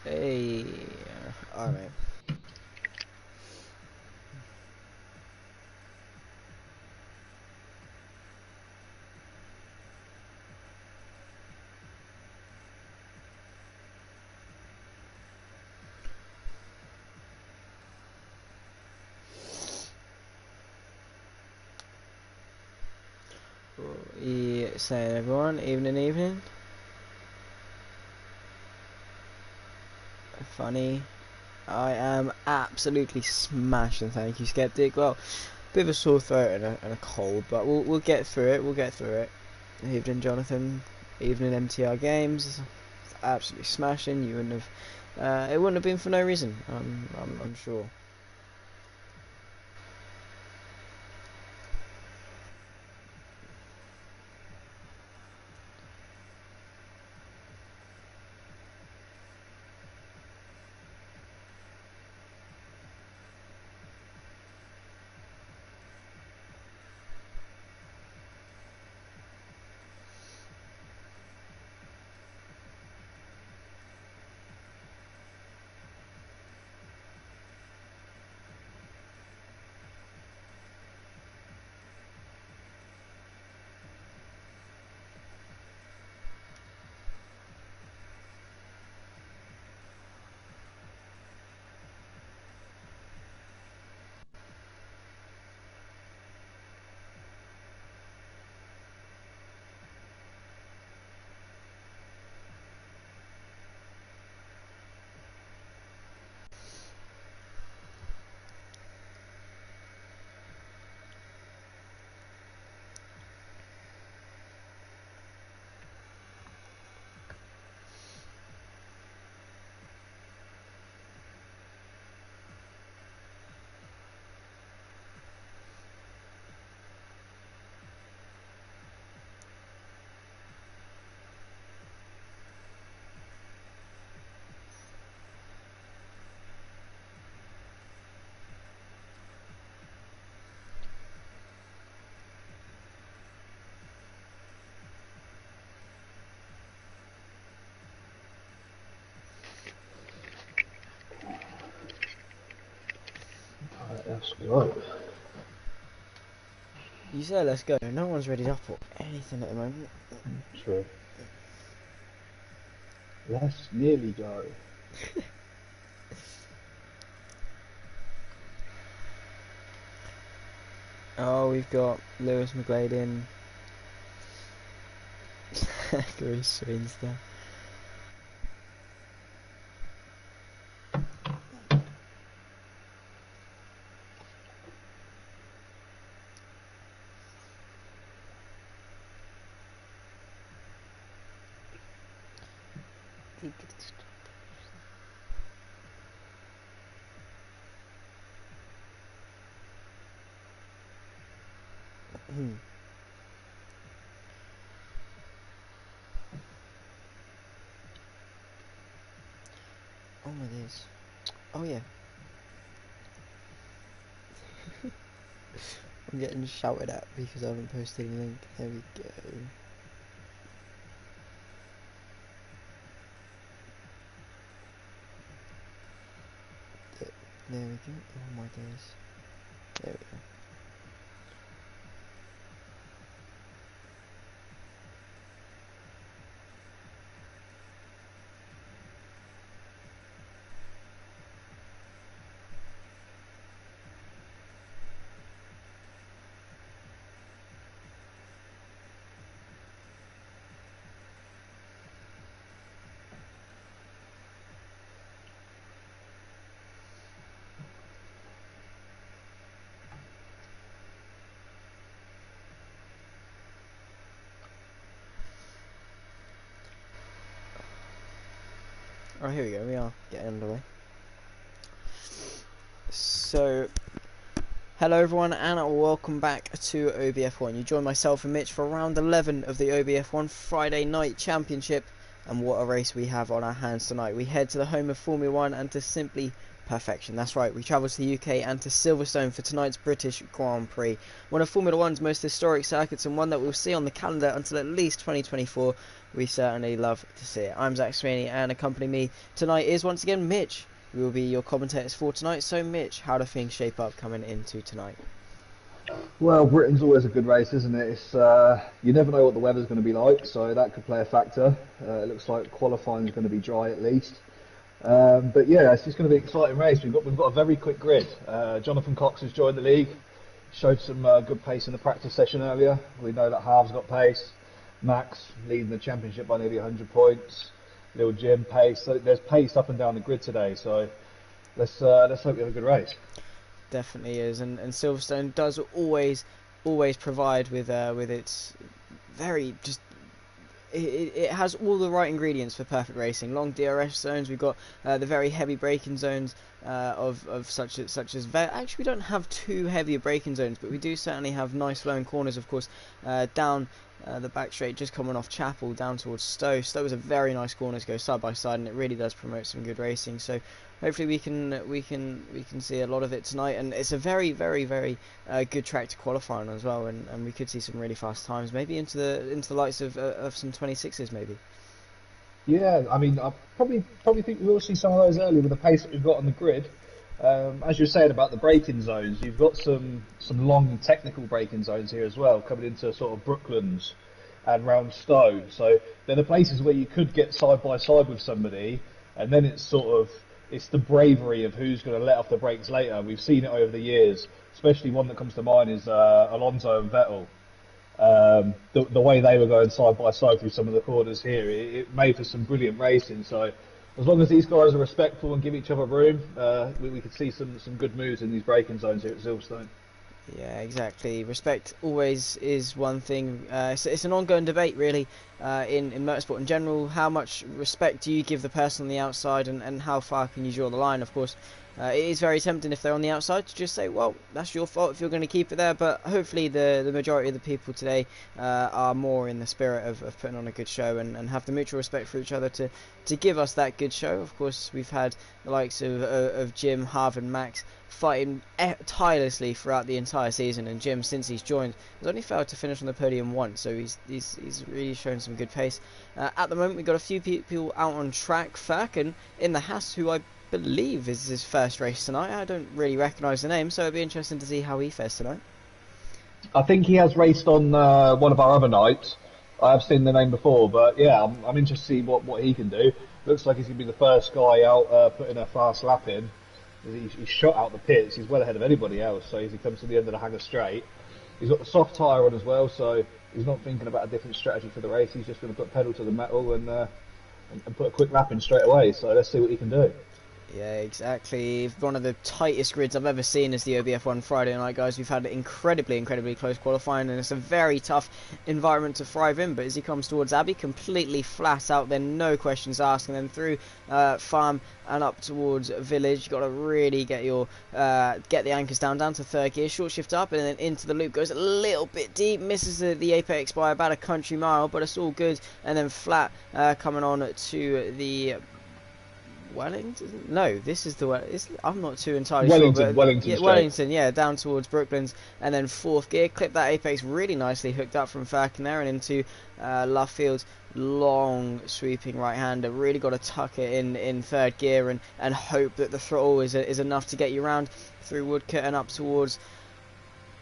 Hey, alright. Saying everyone, evening. Funny. I am absolutely smashing, thank you, Skeptic. Well, bit of a sore throat and a cold, but we'll get through it. We'll get through it. Evening, Jonathan. Evening, MTR Games. Absolutely smashing. You wouldn't have. It wouldn't have been for no reason. I'm sure. Let's go. You say let's go. No one's ready up for anything at the moment. True. Let's nearly go. Oh, we've got Lewis McGlade in. Grease Swinster. Oh my days. Oh yeah. I'm getting shouted at because I haven't posted a link. There we go. There we go. Oh my days. There we go. Oh, here we go. We are getting underway. So, hello everyone, and welcome back to OBF1. You join myself and Mitch for round 11 of the OBF1 Friday Night Championship. And what a race we have on our hands tonight. We head to the home of Formula 1 and to simply perfection. That's right, we travel to the UK and to Silverstone for tonight's British Grand Prix, one of Formula One's most historic circuits and one that we'll see on the calendar until at least 2024. We certainly love to see it. I'm Zach Sweeney, and accompanying me tonight is once again Mitch. We will be your commentators for tonight. So Mitch, how do things shape up coming into tonight? Well, Britain's always a good race, isn't it? It's you never know what the weather's going to be like, so that could play a factor. It looks like qualifying is going to be dry at least. But yeah, it's just going to be an exciting race. We've got a very quick grid. Jonathan Cox has joined the league, showed some good pace in the practice session earlier. We know that Harv's got pace. Max leading the championship by nearly 100 points. Little Jim pace. So there's pace up and down the grid today. So let's hope we have a good race. Definitely is, and Silverstone does always provide with its very just. It has all the right ingredients for perfect racing. Long DRS zones. We've got the very heavy braking zones of such as actually we don't have too heavy a braking zones, but we do certainly have nice flowing corners. Of course, down the back straight, just coming off Chapel down towards Stowe. Stowe is a very nice corner to go side by side, and it really does promote some good racing. So hopefully we can see a lot of it tonight, and it's a very good track to qualify on as well, and we could see some really fast times, maybe into the likes of some 26s maybe. Yeah, I mean, I probably think we will see some of those early with the pace that we've got on the grid. As you were saying about the braking zones, you've got some long technical braking zones here as well, coming into sort of Brooklands and round Stowe. So they're the places where you could get side by side with somebody, and then it's the bravery of who's going to let off the brakes later. We've seen it over the years, especially one that comes to mind is Alonso and Vettel. The way they were going side by side through some of the corners here, it made for some brilliant racing. So as long as these guys are respectful and give each other room, we could see some good moves in these braking zones here at Silverstone. Yeah, exactly. Respect always is one thing. It's an ongoing debate, really, in motorsport in general. How much respect do you give the person on the outside, and how far can you draw the line? Of course, it is very tempting if they're on the outside to just say, well, that's your fault if you're going to keep it there. But hopefully the majority of the people today are more in the spirit of putting on a good show, and have the mutual respect for each other to give us that good show. Of course, we've had the likes of Jim, Harv and Max fighting tirelessly throughout the entire season, and Jim, since he's joined, has only failed to finish on the podium once, so he's really shown some good pace. At the moment, we've got a few people out on track. Firkin in the Haas, who I believe is his first race tonight. I don't really recognise the name, so it'd be interesting to see how he fares tonight. I think he has raced on one of our other nights. I have seen the name before, but yeah, I'm interested to see what he can do. Looks like he's going to be the first guy out putting a fast lap in. He's shot out the pits. He's well ahead of anybody else. So as he comes to the end of the hangar straight, he's got the soft tyre on as well. So he's not thinking about a different strategy for the race. He's just going to put pedal to the metal and put a quick lap in straight away. So let's see what he can do. Yeah, exactly. One of the tightest grids I've ever seen is the OBF1 Friday night, guys. We've had incredibly close qualifying, and it's a very tough environment to thrive in. But as he comes towards Abbey, completely flat out, then no questions asked, and then through Farm and up towards Village. You've got to really get the anchors down to third gear, short shift up, and then into the loop. Goes a little bit deep, misses the apex by about a country mile, but it's all good. And then flat coming on to the Wellington? No, this is the I'm not too entirely sure. But Wellington, yeah, down towards Brooklands, and then fourth gear. Clip that apex really nicely hooked up from Firkin there and into Lovefield. Long sweeping right hander. Really got to tuck it in third gear and hope that the throttle is enough to get you around through Woodcut and up towards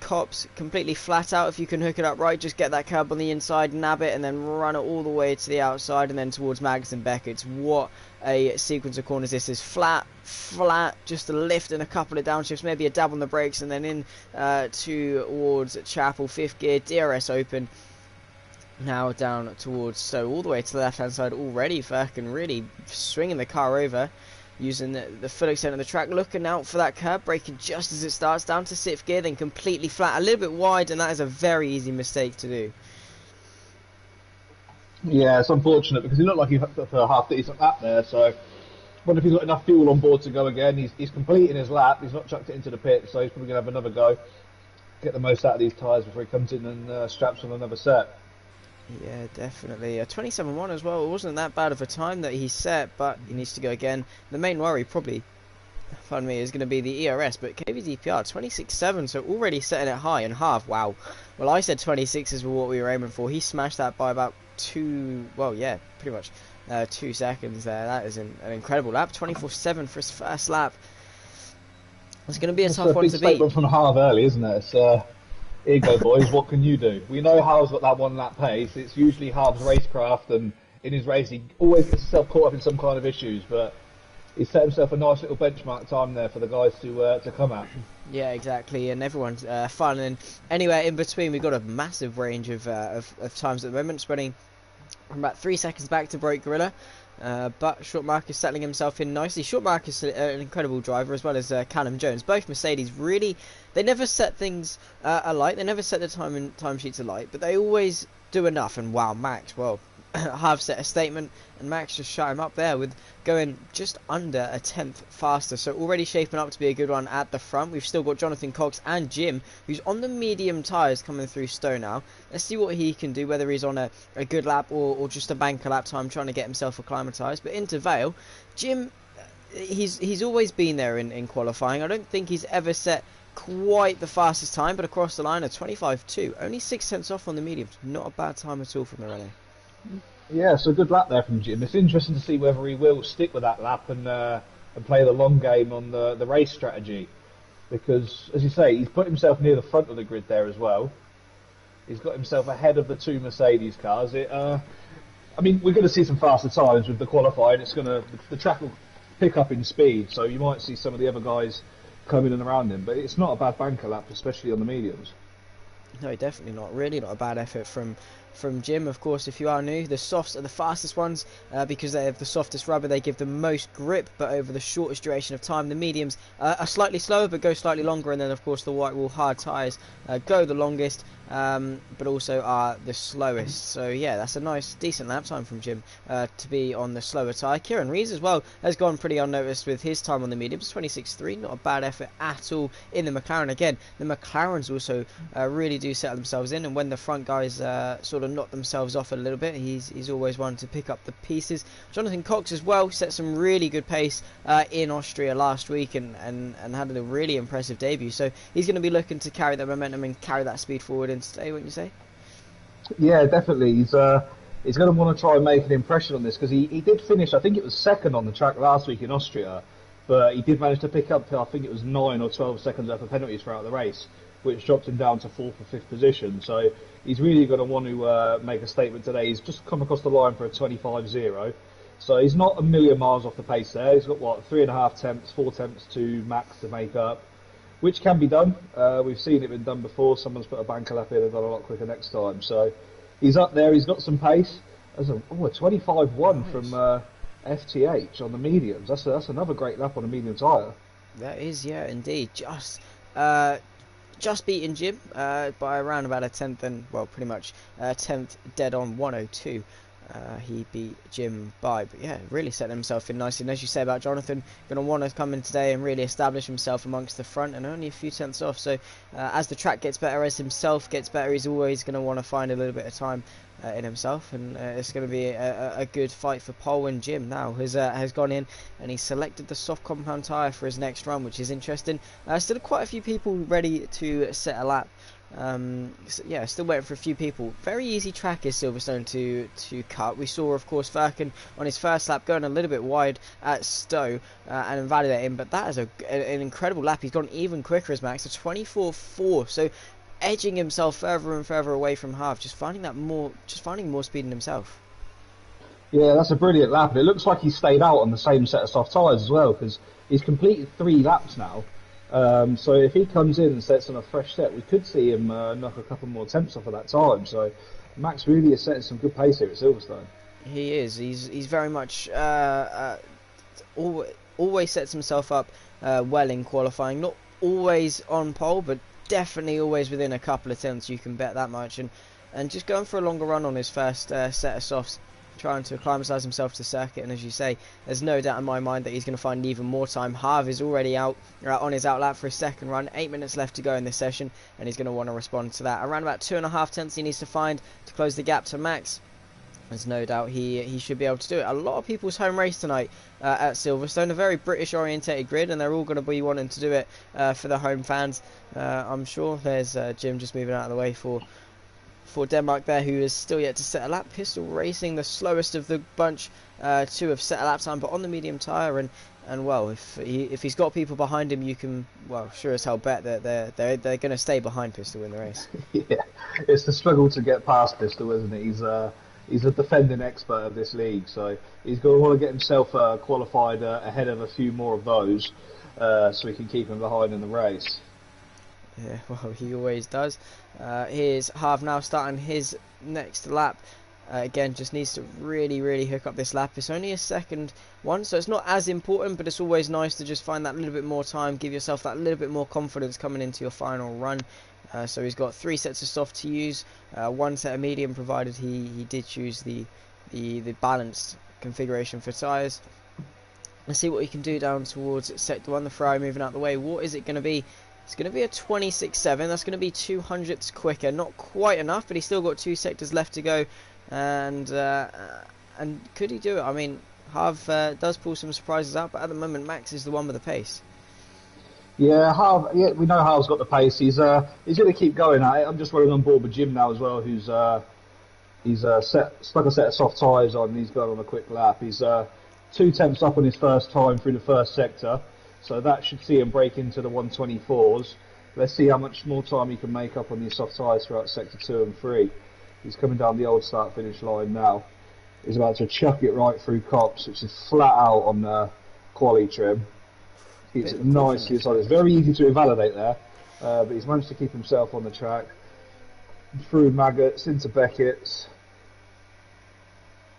Cops. Completely flat out. If you can hook it up right, just get that curb on the inside, nab it, and then run it all the way to the outside and then towards Mags and Beckett's. What a sequence of corners this is. Flat, just a lift and a couple of downshifts, maybe a dab on the brakes, and then in towards Chapel. Fifth gear, DRS open. Now down towards all the way to the left hand side already. Firkin really swinging the car over, using the full extent of the track, looking out for that curb, braking just as it starts, down to sixth gear, then completely flat, a little bit wide, and that is a very easy mistake to do. Yeah, it's unfortunate because he looked like he hooked up for a half decent lap there, so I wonder if he's got enough fuel on board to go again. He's completing his lap, he's not chucked it into the pit, so he's probably going to have another go, get the most out of these tyres before he comes in and straps on another set. Yeah, definitely. A 27.1 as well. It wasn't that bad of a time that he set, but he needs to go again. The main worry probably pardon me, is going to be the ERS, but KVDPR 26.7, so already setting it high in half. Wow. Well, I said 26 is what we were aiming for. He smashed that by about pretty much 2 seconds there. That is an incredible lap. 24.7 for his first lap. It's going to be a tough one to beat. It's a big statement from Harv early, isn't it? It's, here you go, boys. What can you do? We know Harv's got that 1 lap pace. It's usually Harv's racecraft, and in his race he always gets himself caught up in some kind of issues, but he set himself a nice little benchmark time there for the guys to come at. Yeah, exactly, and everyone's fun. And anywhere in between, we've got a massive range of times at the moment, spreading from about 3 seconds back to Broke Gorilla. But Short Marcus settling himself in nicely. Short Marcus is an incredible driver, as well as Callum Jones. Both Mercedes really, they never set things alight. They never set the timesheets alight, but they always do enough. And wow, Max, well, have set a statement, and Max just shut him up there with going just under a tenth faster. So already shaping up to be a good one at the front. We've still got Jonathan Cox and Jim, who's on the medium tyres, coming through Stowe now. Let's see what he can do, whether he's on a good lap or just a banker lap time, trying to get himself acclimatised. But into Vale, Jim, he's always been there in qualifying. I don't think he's ever set quite the fastest time, but across the line, a 25.2, only 6 tenths off on the mediums. Not a bad time at all from the Renault. Yeah, so good lap there from Jim. It's interesting to see whether he will stick with that lap and play the long game on the race strategy, because, as you say, he's put himself near the front of the grid there as well. He's got himself ahead of the 2 Mercedes cars. I mean, we're going to see some faster times with the qualifying. The track will pick up in speed, so you might see some of the other guys coming in and around him. But it's not a bad banker lap, especially on the mediums. No, definitely not. Really not a bad effort from Jim. Of course, if you are new, the softs are the fastest ones because they have the softest rubber. They give the most grip, but over the shortest duration of time. The mediums are slightly slower, but go slightly longer. And then, of course, the white wall hard tyres go the longest, but also are the slowest. So, yeah, that's a nice, decent lap time from Jim to be on the slower tyre. Kieran Rees as well has gone pretty unnoticed with his time on the mediums. 26.3, not a bad effort at all in the McLaren. Again, the McLarens also really do settle themselves in, and when the front guys sort of knock themselves off a little bit, he's always one to pick up the pieces. Jonathan Cox as well set some really good pace in Austria last week and had a really impressive debut, so he's going to be looking to carry that momentum and carry that speed forward into today, wouldn't you say? Yeah, definitely. He's going to want to try and make an impression on this, because he did finish, I think it was second on the track last week in Austria, but he did manage to pick up, I think it was 9 or 12 seconds worth of penalties throughout the race, which dropped him down to 4th or 5th position. So he's really going to want to make a statement today. He's just come across the line for a 25.0. So he's not a million miles off the pace there. He's got, 3.5 tenths, 4 tenths to Max to make up, which can be done. We've seen it been done before. Someone's put a banker lap in and done a lot quicker next time. So he's up there. He's got some pace. There's a 25.1 from FTH on the mediums. That's another great lap on a medium tyre. That is, yeah, indeed. Just beating Jim by around about a tenth, and well, pretty much a tenth dead on 102. He beat Jim by, but yeah, really set himself in nicely. And as you say about Jonathan, going to want to come in today and really establish himself amongst the front, and only a few tenths off. So as the track gets better, as himself gets better, he's always going to want to find a little bit of time in himself, and it's going to be a good fight for pole. And Jim now has gone in and he's selected the soft compound tyre for his next run, which is interesting. Still quite a few people ready to set a lap. So yeah, still waiting for a few people. Very easy track is Silverstone to cut. We saw, of course, Firkin on his first lap going a little bit wide at Stowe and invalidating, but that is an incredible lap. He's gone even quicker as Max, a 24.4. So edging himself further and further away from half, just finding more speed in himself. Yeah, that's a brilliant lap, and it looks like he stayed out on the same set of soft tyres as well, because he's completed 3 laps now. So if he comes in and sets on a fresh set, we could see him knock a couple more attempts off of that time. So Max really is setting some good pace here at Silverstone. He is. He's very much always sets himself up well in qualifying. Not always on pole, but definitely always within a couple of tenths. You can bet that much. And just going for a longer run on his first set of softs, trying to acclimatise himself to the circuit. And as you say, there's no doubt in my mind that he's going to find even more time. Harv is already out on his outlap for his second run. 8 minutes left to go in this session, and he's going to want to respond to that. Around about 2.5 tenths he needs to find to close the gap to Max. There's no doubt he should be able to do it. A lot of people's home race tonight at Silverstone, a very British orientated grid, and they're all going to be wanting to do it for the home fans. I'm sure there's Jim just moving out of the way for Denmark there, who is still yet to set a lap. Pistol Racing, the slowest of the bunch to have set a lap time, but on the medium tyre, and well, if he's got people behind him, you can, well, sure as hell bet that they're going to stay behind Pistol in the race. Yeah, it's the struggle to get past Pistol, isn't it? He's a defending expert of this league, so he's going to want to get himself qualified ahead of a few more of those, so he can keep him behind in the race. Yeah, well, he always does. Here's Harv now starting his next lap. Again, just needs to really hook up this lap. It's only a second one, so it's not as important, but it's always nice to just find that little bit more time, give yourself that little bit more confidence coming into your final run. So he's got 3 sets of soft to use, 1 set of medium, provided he did choose the balanced configuration for tyres. Let's see what he can do down towards sector 1. The Ferrari moving out the way. What is it going to be? It's going to be a 26.7. That's going to be 200ths quicker. Not quite enough, but he's still got 2 sectors left to go. And could he do it? I mean, Harv does pull some surprises out, but at the moment Max is the one with the pace. Yeah, Harv. Yeah, we know Harv's got the pace. He's going to keep going at it. I'm just running on board with Jim now as well, who's stuck a set of soft tyres on, and he's going on a quick lap. He's 2 tenths up on his first time through the first sector, so that should see him break into the 124s. Let's see how much more time he can make up on these soft tyres throughout sector 2 and 3. He's coming down the old start-finish line now. He's about to chuck it right through Cops, which is flat out on quali trim. It's nicely inside. It's very easy to invalidate there, but he's managed to keep himself on the track. Through Maggots, into Beckett's.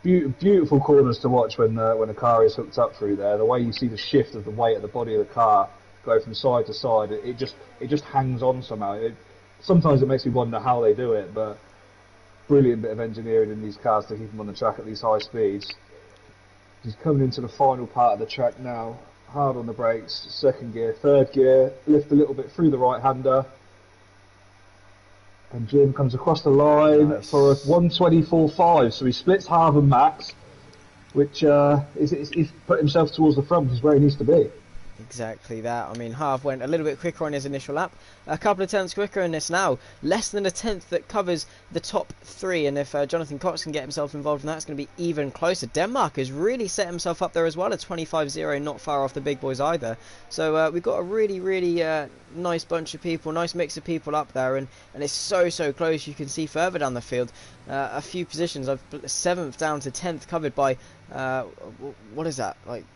Beautiful corners to watch when a car is hooked up through there. The way you see the shift of the weight of the body of the car go from side to side, it just hangs on somehow. Sometimes it makes me wonder how they do it, but brilliant bit of engineering in these cars to keep them on the track at these high speeds. He's coming into the final part of the track now. Hard on the brakes, second gear, third gear, lift a little bit through the right-hander. And Jim comes across the line for a 124.5, so he splits Harv and Max, which he's put himself towards the front, which is where he needs to be. Exactly that. I mean, Harv went a little bit quicker on his initial lap, a couple of tenths quicker, and it's now less than a tenth that covers the top 3. And if Jonathan Cox can get himself involved in that, it's going to be even closer. Denmark has really set himself up there as well, a 25.0, not far off the big boys either. So we've got a really nice bunch of people, nice mix of people up there, and it's so close. You can see further down the field a few positions. I've 7th down to 10th covered by what is that, like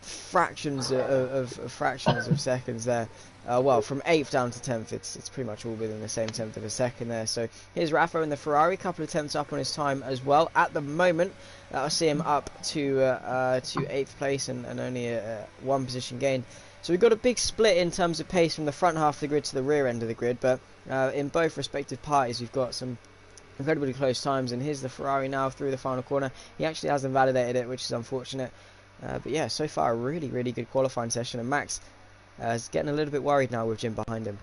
fractions of seconds there. Well, from 8th down to 10th, it's pretty much all within the same tenth of a second there. So here's Rafa in the Ferrari, a couple of tenths up on his time as well. At the moment, that'll see him up to 8th place and only a 1 position gain. So we've got a big split in terms of pace from the front half of the grid to the rear end of the grid, but in both respective parties, we've got some incredibly close times. And here's the Ferrari now through the final corner. He actually hasn't validated it, which is unfortunate. But yeah, so far a really good qualifying session, and Max is getting a little bit worried now with Jim behind him.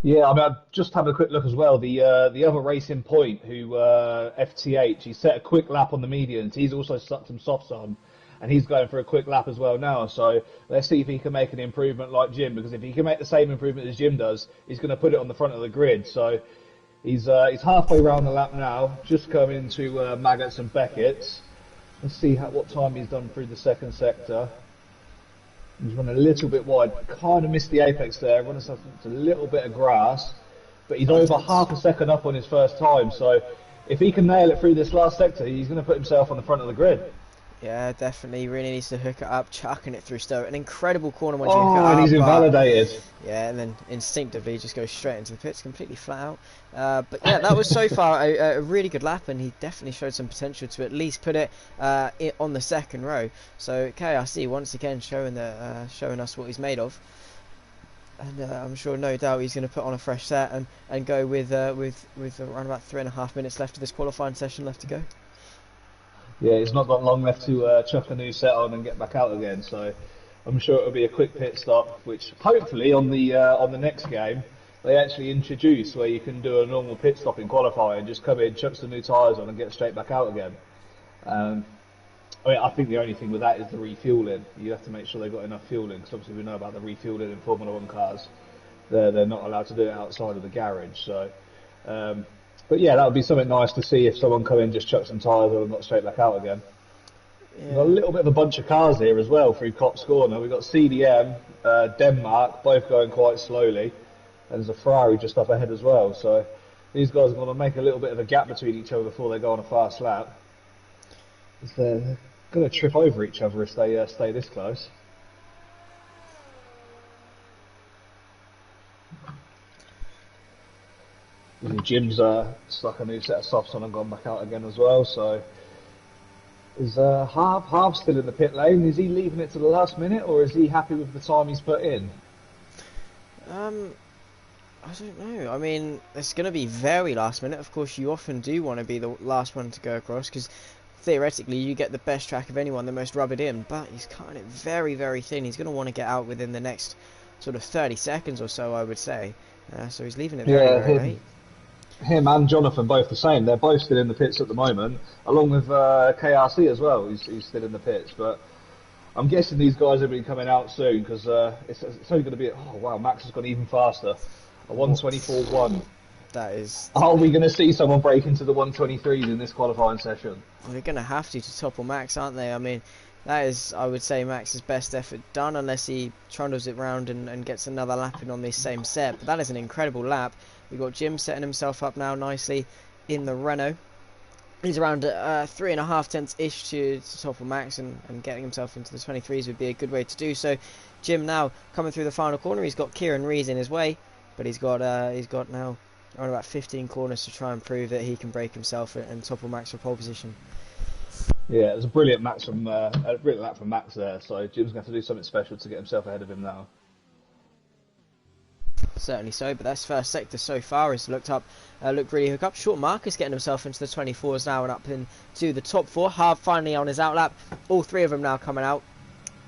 Yeah, I mean, I've just had a quick look as well. The other Racing Point, who FTH, he set a quick lap on the medians. He's also stuck some softs on, and he's going for a quick lap as well now. So let's see if he can make an improvement like Jim, because if he can make the same improvement as Jim does, he's going to put it on the front of the grid. So he's halfway around the lap now, just coming into Maggots and Beckett's. Let's see what time he's done through the second sector. He's run a little bit wide, kind of missed the apex there, run himself into a little bit of grass, but he's over half a second up on his first time, so if he can nail it through this last sector, he's going to put himself on the front of the grid. Yeah, definitely. Really needs to hook it up, chucking it through Stowe. An incredible corner once you hook it up. And he's invalidated. Yeah, and then instinctively just goes straight into the pits, completely flat out. But yeah, that was so far a really good lap, and he definitely showed some potential to at least put it on the second row. So KRC once again showing us what he's made of. And I'm sure, no doubt, he's going to put on a fresh set and go with around about 3.5 minutes left of this qualifying session left to go. Yeah, it's not got long left to chuck a new set on and get back out again, so I'm sure it'll be a quick pit stop, which hopefully on the next game they actually introduced where you can do a normal pit stop in qualifying, just come in, chuck some new tyres on and get straight back out again. Um, I mean, I think the only thing with that is the refueling. You have to make sure they've got enough fueling, because obviously we know about the refueling in Formula 1 cars. They're not allowed to do it outside of the garage. So, but yeah, that would be something nice to see if someone come in, just chuck some tyres on and got straight back out again. Yeah. We've got a little bit of a bunch of cars here as well through Copse Corner. We've got CDM, Denmark, both going quite slowly, and there's a Ferrari just up ahead as well. So these guys are going to make a little bit of a gap between each other before they go on a fast lap. They're going to trip over each other if they stay this close. Jim's stuck a new set of softs on and gone back out again as well. So is Harv still in the pit lane? Is he leaving it to the last minute, or is he happy with the time he's put in? I don't know. I mean, it's going to be very last minute. Of course, you often do want to be the last one to go across, because theoretically you get the best track of anyone, the most rubbered in, but he's cutting it very, very thin. He's going to want to get out within the next sort of 30 seconds or so, I would say. So he's leaving it very, very late. Him and Jonathan both the same. They're both still in the pits at the moment, along with KRC as well. He's still in the pits, but I'm guessing these guys will be coming out soon, because it's only going to be. Oh wow, Max has gone even faster. A 1:24.1. That is. Are we going to see someone break into the 1:23s in this qualifying session? Well, they're going to have to topple Max, aren't they? I mean, that is, I would say, Max's best effort done, unless he trundles it round and gets another lap in on this same set. But that is an incredible lap. We've got Jim setting himself up now nicely in the Renault. He's around 3.5 tenths-ish to topple Max, and getting himself into the 23s would be a good way to do so. Jim now coming through the final corner. He's got Kieran Rees in his way, but he's got now around about 15 corners to try and prove that he can break himself and topple Max for pole position. Yeah, it was a brilliant lap from Max there. So Jim's going to have to do something special to get himself ahead of him now. Certainly so, but that's first sector so far has looked really hook up. Short Marcus getting himself into the 24s now and up into the top 4. Harv finally on his outlap. All three of them now coming out.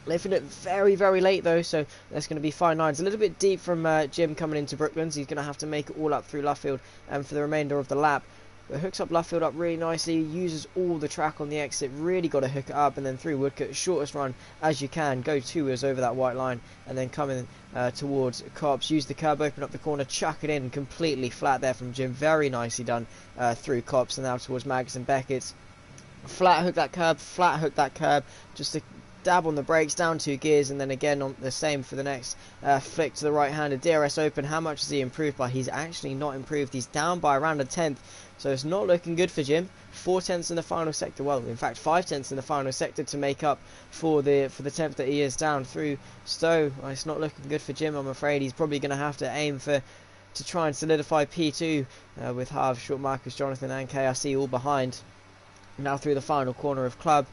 Leaving it very, very late though, so that's going to be fine lines. A little bit deep from Jim coming into Brooklands. He's going to have to make it all up through Luffield and for the remainder of the lap. But hooks up Luffield up really nicely, uses all the track on the exit, really got to hook it up, and then through Woodcote, shortest run as you can, go 2 wheels over that white line, and then come in towards Copse, use the curb, open up the corner, chuck it in completely flat there from Jim, very nicely done through Copse, and now towards Magus and Beckett. Flat hook that curb, just to dab on the brakes, down 2 gears, and then again on the same for the next flick to the right hander. DRS open, how much has he improved by? He's actually not improved, he's down by around a tenth. So it's not looking good for Jim. 4 tenths in the final sector. Well, in fact, 5 tenths in the final sector to make up for the tenth that he is down through Stowe. Well, it's not looking good for Jim. I'm afraid he's probably going to have to aim to try and solidify P2 with Harv, Short Marcus, Jonathan, and KRC all behind. Now through the final corner of Club.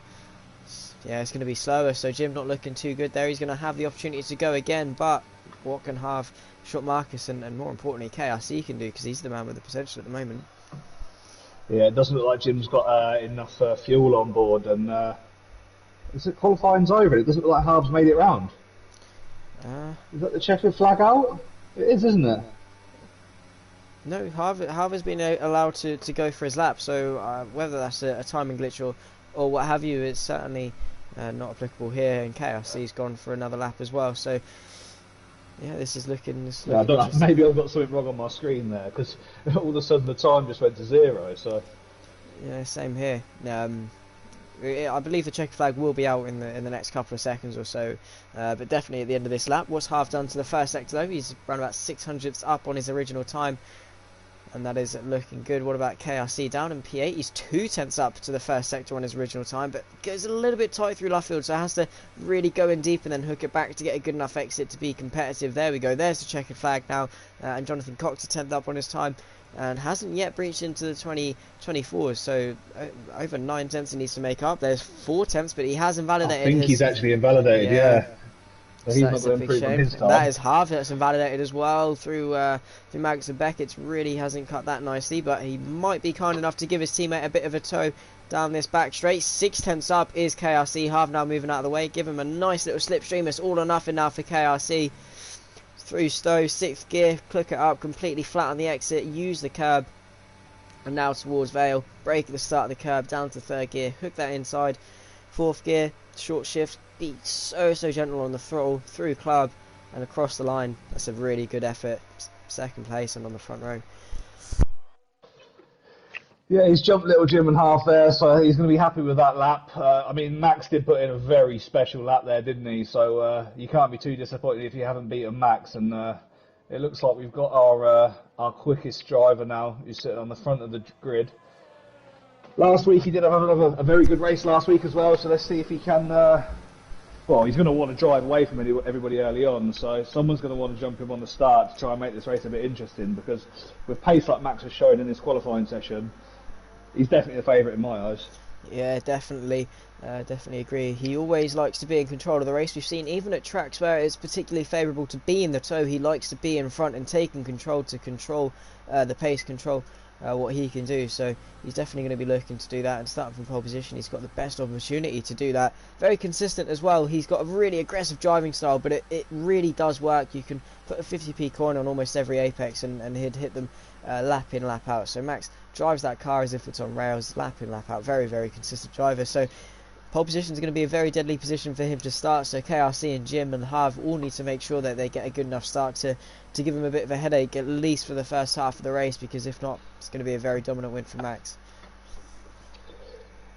Yeah, it's going to be slower. So Jim not looking too good there. He's going to have the opportunity to go again, but what can Harv, Short Marcus, and more importantly KRC can do, because he's the man with the potential at the moment. Yeah, it doesn't look like Jim's got enough fuel on board, and is it qualifying's over? It doesn't look like Harv's made it round. Is that the checkered flag out? It is, isn't it? No, Harv has been allowed to go for his lap, so whether that's a timing glitch or what have you, it's certainly not applicable here, and KRC's gone for another lap as well, so yeah, this is looking yeah, I don't know, maybe I've got something wrong on my screen there, because all of a sudden the time just went to 0, so... Yeah, same here. I believe the checkered flag will be out in the next couple of seconds or so, but definitely at the end of this lap. What's Harv done to the first sector though? He's around about 600ths up on his original time, and that is looking good. What about KRC down in P8? He's 2 tenths up to the first sector on his original time, but goes a little bit tight through Luffield, so has to really go in deep and then hook it back to get a good enough exit to be competitive. There we go, there's the checkered flag now, and Jonathan Cox a 10th up on his time, and hasn't yet breached into the 2024s, so over 9 tenths he needs to make up. There's 4 tenths, but he has invalidated. I think he's actually invalidated, yeah. So he's not going to improve on his time. That is Harv, that's invalidated as well through Magus and Beckett. Really hasn't cut that nicely, but he might be kind enough to give his teammate a bit of a tow down this back straight. 6 tenths up is KRC. Harv now moving out of the way. Give him a nice little slipstream. It's all or nothing now for KRC. through Stowe, 6th gear, click it up, completely flat on the exit, use the curb, and now towards Vale, brake at the start of the curb, down to 3rd gear, hook that inside, 4th gear, short shift, be so gentle on the throttle, through club, and across the line. That's a really good effort, 2nd place and on the front row. Yeah, he's jumped little Jim and half there, so he's going to be happy with that lap. I mean, Max did put in a very special lap there, didn't he? So you can't be too disappointed if you haven't beaten Max. And it looks like we've got our quickest driver now, who's sitting on the front of the grid. Last week he did have a very good race last week as well, so let's see if he can... well, he's going to want to drive away from everybody early on, so someone's going to want to jump him on the start to try and make this race a bit interesting, because with pace like Max has shown in this qualifying session, he's definitely the favourite in my eyes. Yeah, definitely. Definitely agree. He always likes to be in control of the race. We've seen even at tracks where it's particularly favourable to be in the tow, he likes to be in front and taking control to control the pace, control what he can do. So he's definitely going to be looking to do that, and starting from pole position, he's got the best opportunity to do that. Very consistent as well. He's got a really aggressive driving style, but it really does work. You can put a 50p coin on almost every apex and he'd hit them lap in, lap out. So Max drives that car as if it's on rails, lap in, lap out. Very consistent driver. So pole position is going to be a very deadly position for him to start, so KRC and Jim and Harv all need to make sure that they get a good enough start to give him a bit of a headache, at least for the first half of the race, because if not, it's going to be a very dominant win for Max.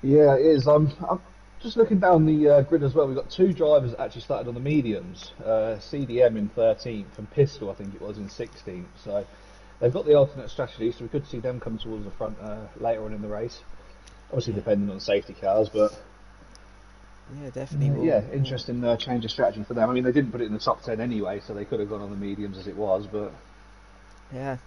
Yeah, it is. I'm just looking down the grid as well. We've got 2 drivers that actually started on the mediums, CDM in 13th and Pistol, I think it was, in 16th. So they've got the alternate strategy, so we could see them come towards the front later on in the race. Obviously depending on safety cars, but... Yeah, definitely. Yeah, interesting change of strategy for them. I mean, they didn't put it in the top 10 anyway, so they could have gone on the mediums as it was, but... Yeah,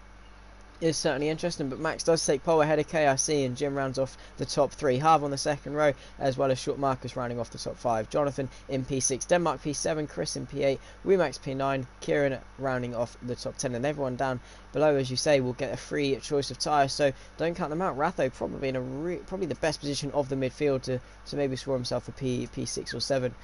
it's certainly interesting, but Max does take pole ahead of KRC, and Jim rounds off the top 3. Harv on the 2nd row, as well as Short Marcus rounding off the top 5. Jonathan in P6, Denmark P7, Chris in P8, Remax P9, Kieran rounding off the top 10, and everyone down below, as you say, will get a free choice of tyres, so don't count them out. Ratho probably in probably the best position of the midfield to maybe score himself a P6 or 7.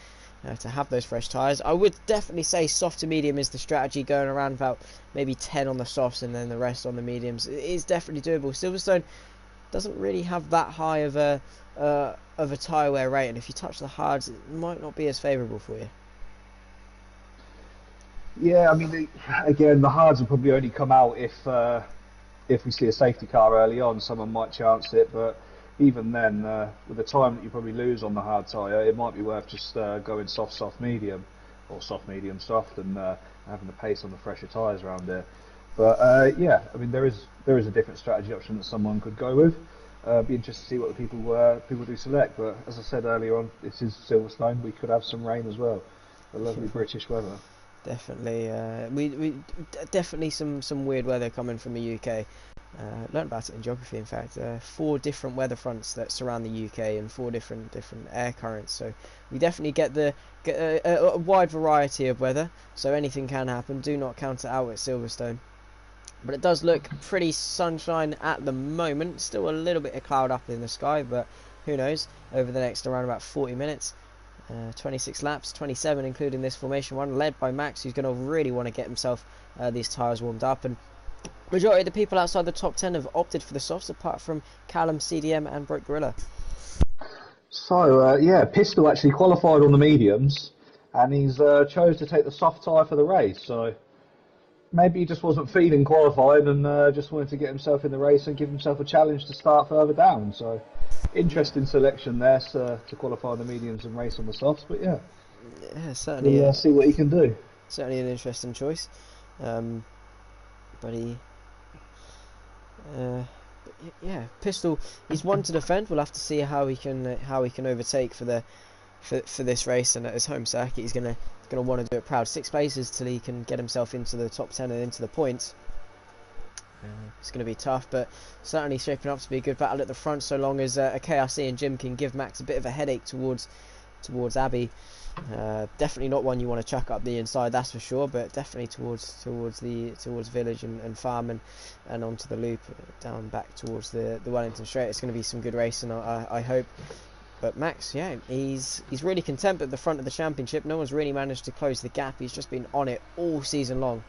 To have those fresh tyres. I would definitely say soft to medium is the strategy, going around about maybe 10 on the softs and then the rest on the mediums. It is definitely doable. Silverstone doesn't really have that high of a tyre wear rate, and if you touch the hards, it might not be as favourable for you. Yeah, I mean, again, the hards will probably only come out if we see a safety car early on. Someone might chance it, but even then, with the time that you probably lose on the hard tyre, it might be worth just going soft, medium, or soft, medium, soft, and having the pace on the fresher tyres around there. But yeah, I mean, there is a different strategy option that someone could go with. Be interested to see what the people do select. But as I said earlier on, this is Silverstone. We could have some rain as well. The lovely British weather. Definitely, we definitely some weird weather coming from the UK. Learned about it in geography, in fact. 4 different weather fronts that surround the UK and 4 different air currents. So we definitely get a wide variety of weather. So anything can happen. Do not count it out at Silverstone. But it does look pretty sunshine at the moment. Still a little bit of cloud up in the sky, but who knows? Over the next around about 40 minutes. 26 laps, 27 including this formation one, led by Max, who's going to really want to get himself these tyres warmed up. And majority of the people outside the top 10 have opted for the softs, apart from Callum, CDM and Broke Gorilla. So yeah, Pistol actually qualified on the mediums, and he's chose to take the soft tyre for the race. So maybe he just wasn't feeling qualifying and just wanted to get himself in the race and give himself a challenge to start further down. So interesting selection there to qualify on the mediums and race on the softs. But yeah, certainly. We'll see what he can do. Certainly an interesting choice. But he, yeah, Pistol. He's one to defend. We'll have to see how he can overtake for this race, and at his home circuit, he's gonna want to do it proud. 6 places till he can get himself into the top 10 and into the points. It's going to be tough, but certainly shaping up to be a good battle at the front, so long as a KRC and Jim can give Max a bit of a headache towards Abbey. Definitely not one you want to chuck up the inside, that's for sure, but definitely towards Village and Farm and onto the loop, down back towards the Wellington Straight. It's going to be some good racing, I hope. But Max, yeah, he's really content at the front of the championship. No one's really managed to close the gap. He's just been on it all season long.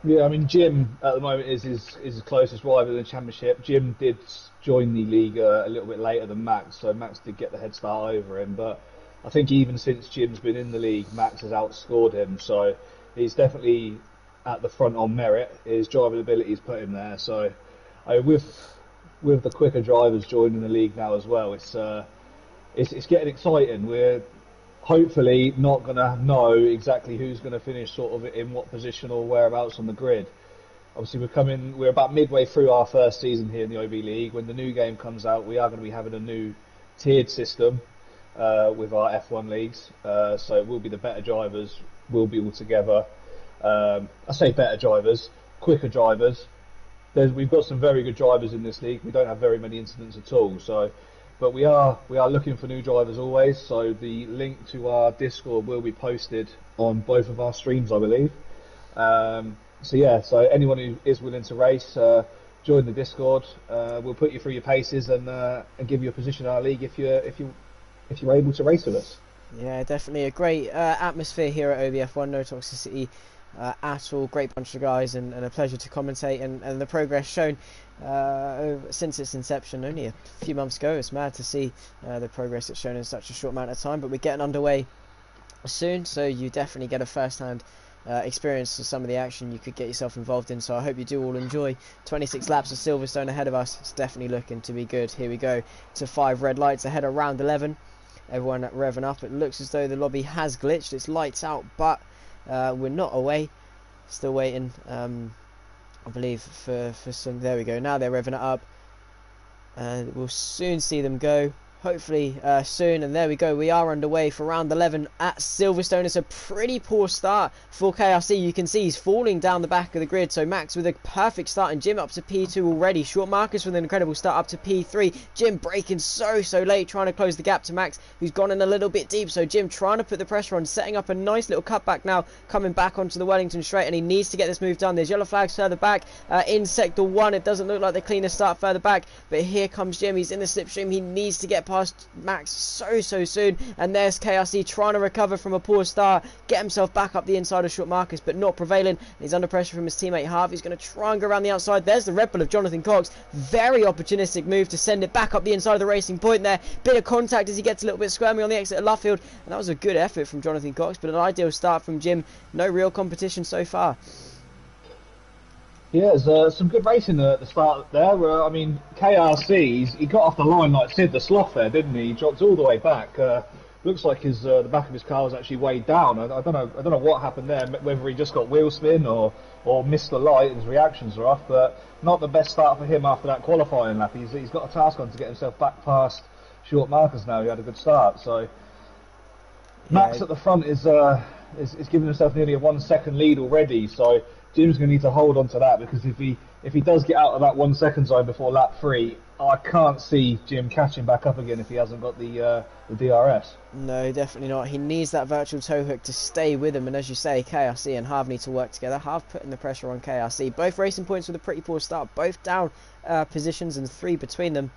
Yeah, I mean, Jim at the moment is his closest rival in the championship. Jim did join the league a little bit later than Max, so Max did get the head start over him. But I think even since Jim's been in the league, Max has outscored him. So he's definitely at the front on merit. His driving ability's put him there. So with the quicker drivers joining the league now as well, it's getting exciting. We're hopefully not going to know exactly who's going to finish sort of in what position or whereabouts on the grid. Obviously, we're about midway through our first season here in the OB League. When the new game comes out, we are going to be having a new tiered system with our F1 leagues. So it will be the better drivers will be all together. I say better drivers, quicker drivers. We've got some very good drivers in this league. We don't have very many incidents at all. But we are looking for new drivers always. So the link to our Discord will be posted on both of our streams, I believe. So anyone who is willing to race, join the Discord. We'll put you through your paces and give you a position in our league if you're able to race with us. Yeah, definitely a great atmosphere here at OBF1. No toxicity at all. Great bunch of guys and a pleasure to commentate and the progress shown since its inception only a few months ago. It's mad to see the progress it's shown in such a short amount of time, but we're getting underway soon, so you definitely get a first-hand experience of some of the action you could get yourself involved in. So I hope you do all enjoy. 26 laps of Silverstone ahead of us. It's definitely looking to be good. Here we go to 5 red lights ahead of round 11. Everyone revving up. It looks as though the lobby has glitched. It's lights out, but we're not away. Still waiting, I believe, for some. There we go. Now they're revving it up. We'll soon see them go. Hopefully soon. And there we go. We are underway for round 11 at Silverstone. It's a pretty poor start for KRC. You can see he's falling down the back of the grid. So Max with a perfect start and Jim up to P2 already. Short Marcus with an incredible start up to P3. Jim braking so late, trying to close the gap to Max, who's gone in a little bit deep. So Jim trying to put the pressure on, setting up a nice little cutback now, coming back onto the Wellington straight, and he needs to get this move done. There's yellow flags further back in sector 1. It doesn't look like the cleanest start further back, but here comes Jim. He's in the slipstream. He needs to get past Max so soon, and there's KRC trying to recover from a poor start, get himself back up the inside of Short Marcus, but not prevailing. He's under pressure from his teammate Harvey. He's going to try and go around the outside. There's the Red Bull of Jonathan Cox. Very opportunistic move to send it back up the inside of the racing point there. Bit of contact as he gets a little bit squirmy on the exit of Luffield, and that was a good effort from Jonathan Cox, but an ideal start from Jim. No real competition so far. Yeah, there's some good racing at the start there. I mean, KRC, he got off the line like Sid the Sloth there, didn't he? He dropped all the way back. Looks like the back of his car was actually weighed down. I don't know what happened there. Whether he just got wheel spin or missed the light. His reactions are off, but not the best start for him after that qualifying lap. He's got a task on to get himself back past Short Marcus now. He had a good start. So Max at the front is giving himself nearly a 1 second lead already. So Jim's going to need to hold on to that, because if he does get out of that 1 second zone before lap 3, I can't see Jim catching back up again if he hasn't got the DRS. No, definitely not. He needs that virtual tow hook to stay with him, and as you say, KRC and Harv need to work together. Harv putting the pressure on KRC. Both racing points with a pretty poor start, both down positions and 3 between them.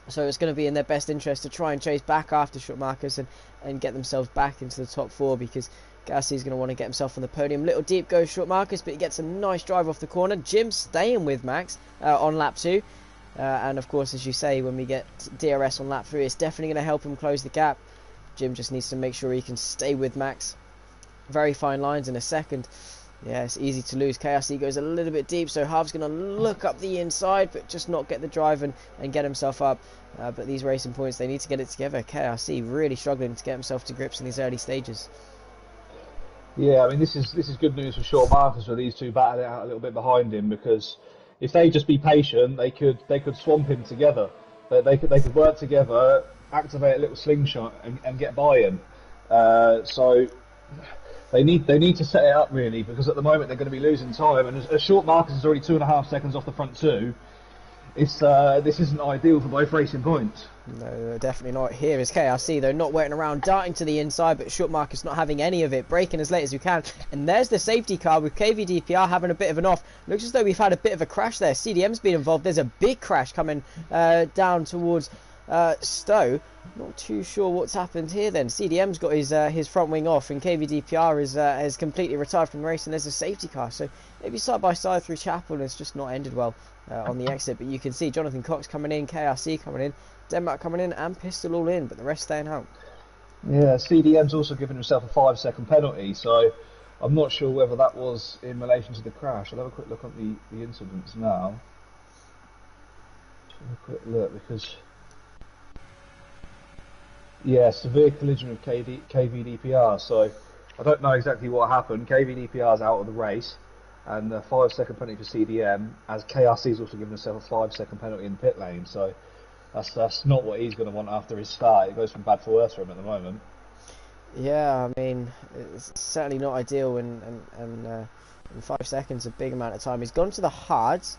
So it's going to be in their best interest to try and chase back after Short Marcus and get themselves back into the top 4, because KRC is going to want to get himself on the podium. Little deep goes Short Marcus, but he gets a nice drive off the corner. Jim staying with Max on lap 2. And of course, as you say, when we get DRS on lap 3, it's definitely going to help him close the gap. Jim just needs to make sure he can stay with Max. Very fine lines in a second. Yeah, it's easy to lose. KRC goes a little bit deep, so Harv's going to look up the inside, but just not get the drive and get himself up. But these racing points, they need to get it together. KRC really struggling to get himself to grips in these early stages. Yeah, I mean, this is good news for Short Marcus, where these two battled it out a little bit behind him, because if they just be patient, they could swamp him together. They could work together, activate a little slingshot and get by him. So they need to set it up really, because at the moment they're going to be losing time, and as Short Marcus is already 2.5 seconds off the front 2, this isn't ideal for both racing points. No, definitely not. Here is KRC though, not waiting around, darting to the inside, but Short Marcus not having any of it, braking as late as we can. And there's the safety car with KVDPR having a bit of an off. Looks as though we've had a bit of a crash there. CDM's been involved. There's a big crash coming down towards Stowe, not too sure what's happened here then. CDM's got his front wing off, and KVDPR is completely retired from the race, and there's a safety car. So maybe side by side through Chapel, and it's just not ended well on the exit. But you can see Jonathan Cox coming in, KRC coming in, Denmark coming in, and Pistol all in, but the rest staying out. Yeah, CDM's also given himself a 5-second penalty, so I'm not sure whether that was in relation to the crash. I'll have a quick look at the incidents now. Have a quick look, because yeah, severe collision with KVDPR. So I don't know exactly what happened. KVDPR's out of the race, and a 5-second penalty for CDM, as KRC's also given himself a 5-second penalty in the pit lane. So that's not what he's going to want after his start. It goes from bad for worse for him at the moment. Yeah, I mean, it's certainly not ideal, and 5 seconds a big amount of time. He's gone to the hards,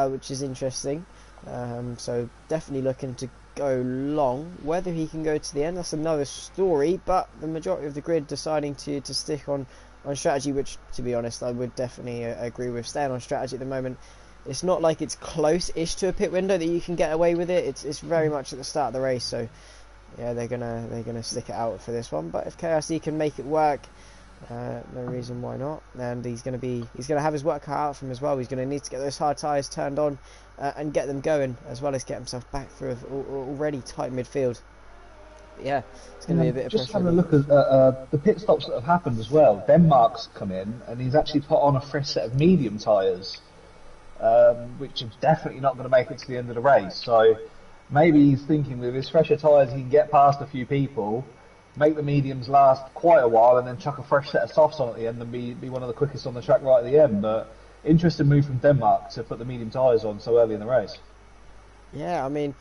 which is interesting. So definitely looking to go long. Whether he can go to the end, that's another story, but the majority of the grid deciding to stick on strategy, which, to be honest, I would definitely agree with. Staying on strategy at the moment. It's not like it's close-ish to a pit window that you can get away with it. It's very much at the start of the race, so yeah, they're gonna stick it out for this one. But if KRC can make it work, no reason why not. And he's gonna have his work cut out for him as well. He's gonna need to get those hard tyres turned on and get them going, as well as get himself back through already tight midfield. But yeah, it's gonna be a bit of pressure. Just having a look at the pit stops that have happened as well. Denmark's come in and he's actually put on a fresh set of medium tyres, which are definitely not going to make it to the end of the race. So maybe he's thinking with his fresher tyres he can get past a few people, make the mediums last quite a while, and then chuck a fresh set of softs on at the end and be one of the quickest on the track right at the end. But interesting move from Denmark to put the medium tyres on so early in the race. Yeah, I mean,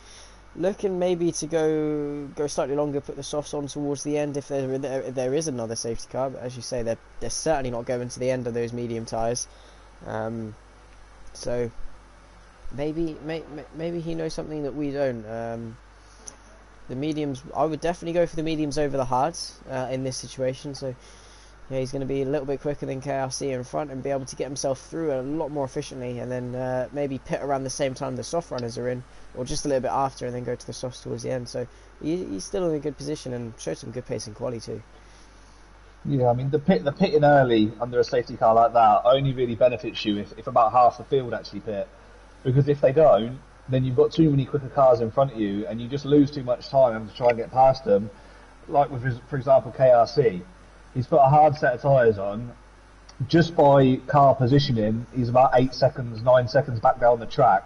looking maybe to go slightly longer, put the softs on towards the end if there is another safety car. But as you say, they're certainly not going to the end of those medium tyres. So maybe he knows something that we don't. The mediums, I would definitely go for the mediums over the hards in this situation. So yeah, he's going to be a little bit quicker than KRC in front and be able to get himself through a lot more efficiently, and then maybe pit around the same time the soft runners are in, or just a little bit after, and then go to the softs towards the end. So he's still in a good position and showed some good pace and quality too. Yeah, I mean the pitting early under a safety car like that only really benefits you if about half the field actually pit, because if they don't, then you've got too many quicker cars in front of you and you just lose too much time having to try and get past them. Like with, for example, KRC, he's put a hard set of tyres on. Just by car positioning, he's about 8 seconds, 9 seconds back down the track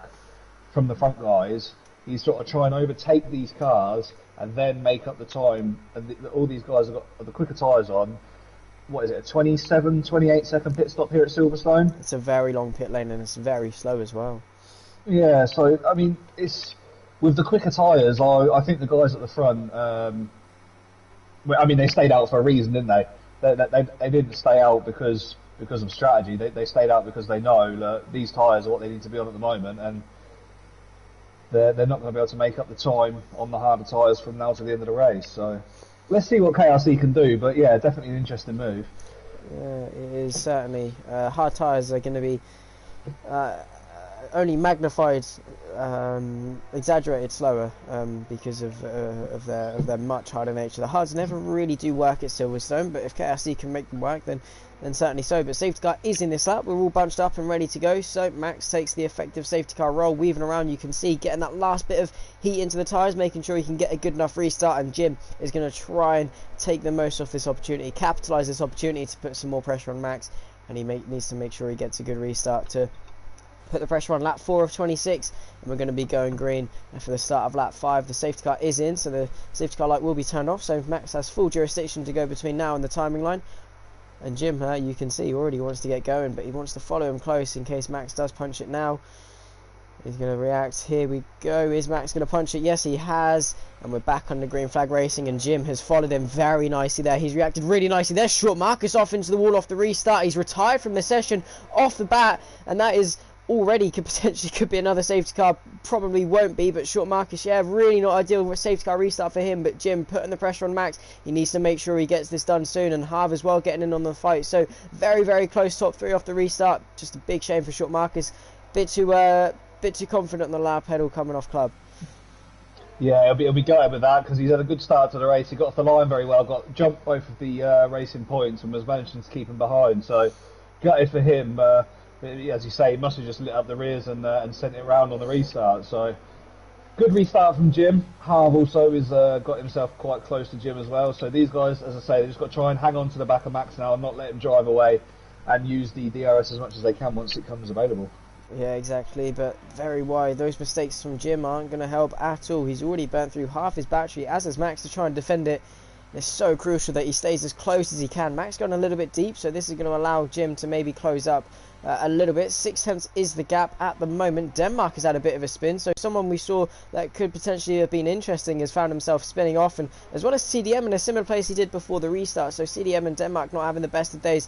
from the front guys. He's sort of trying to overtake these cars and then make up the time. And all these guys have got the quicker tyres on. What is it, a 27, 28 second pit stop here at Silverstone? It's a very long pit lane and it's very slow as well. Yeah, so, I mean, it's with the quicker tyres, I think the guys at the front, I mean, they stayed out for a reason, didn't they? They didn't stay out because of strategy. They stayed out because they know that these tyres are what they need to be on at the moment, and they're not going to be able to make up the time on the harder tyres from now to the end of the race. So let's see what KRC can do, but yeah, definitely an interesting move. Yeah, it is certainly. Hard tyres are going to be only magnified, exaggerated slower because of their much harder nature. The hards never really do work at Silverstone, but if KRC can make them work, then certainly so. But safety car is in this lap. We're all bunched up and ready to go. So Max takes the effective safety car role, weaving around. You can see getting that last bit of heat into the tyres, making sure he can get a good enough restart. And Jim is going to try and take the most off this opportunity, capitalise this opportunity to put some more pressure on Max. And he needs to make sure he gets a good restart to put the pressure on lap 4 of 26, and we're going to be going green for the start of lap 5. The safety car is in, so the safety car light will be turned off, so Max has full jurisdiction to go between now and the timing line. And Jim, you can see, already wants to get going, but he wants to follow him close in case Max does punch it now. He's going to react. Here we go. Is Max going to punch it? Yes, he has. And we're back on the green flag racing, and Jim has followed him very nicely there. He's reacted really nicely. There's Short Marcus off into the wall off the restart. He's retired from the session off the bat, and that is already could be another safety car. Probably won't be, but Short Marcus, yeah, really not ideal for a safety car restart for him. But Jim putting the pressure on Max. He needs to make sure he gets this done soon, and Harv as well getting in on the fight. So very, very close top 3 off the restart. Just a big shame for Short Marcus. Bit too confident on the loud pedal coming off club. Yeah, he'll be gutted with that because he's had a good start to the race. He got off the line very well, got jumped both of the racing points, and was managing to keep him behind. So gutted for him. As you say, he must have just lit up the rears and sent it round on the restart. So good restart from Jim. Harv also is got himself quite close to Jim as well. So these guys, as I say, they just got to try and hang on to the back of Max now and not let him drive away, and use the DRS as much as they can once it comes available. Yeah, exactly, but very wide. Those mistakes from Jim aren't going to help at all. He's already burnt through half his battery, as has Max, to try and defend it. It's so crucial that he stays as close as he can. Max gone a little bit deep, so this is going to allow Jim to maybe close up a little bit. 6/10 is the gap at the moment. Denmark has had a bit of a spin, so someone we saw that could potentially have been interesting has found himself spinning off, and as well as CDM in a similar place he did before the restart. So CDM and Denmark not having the best of days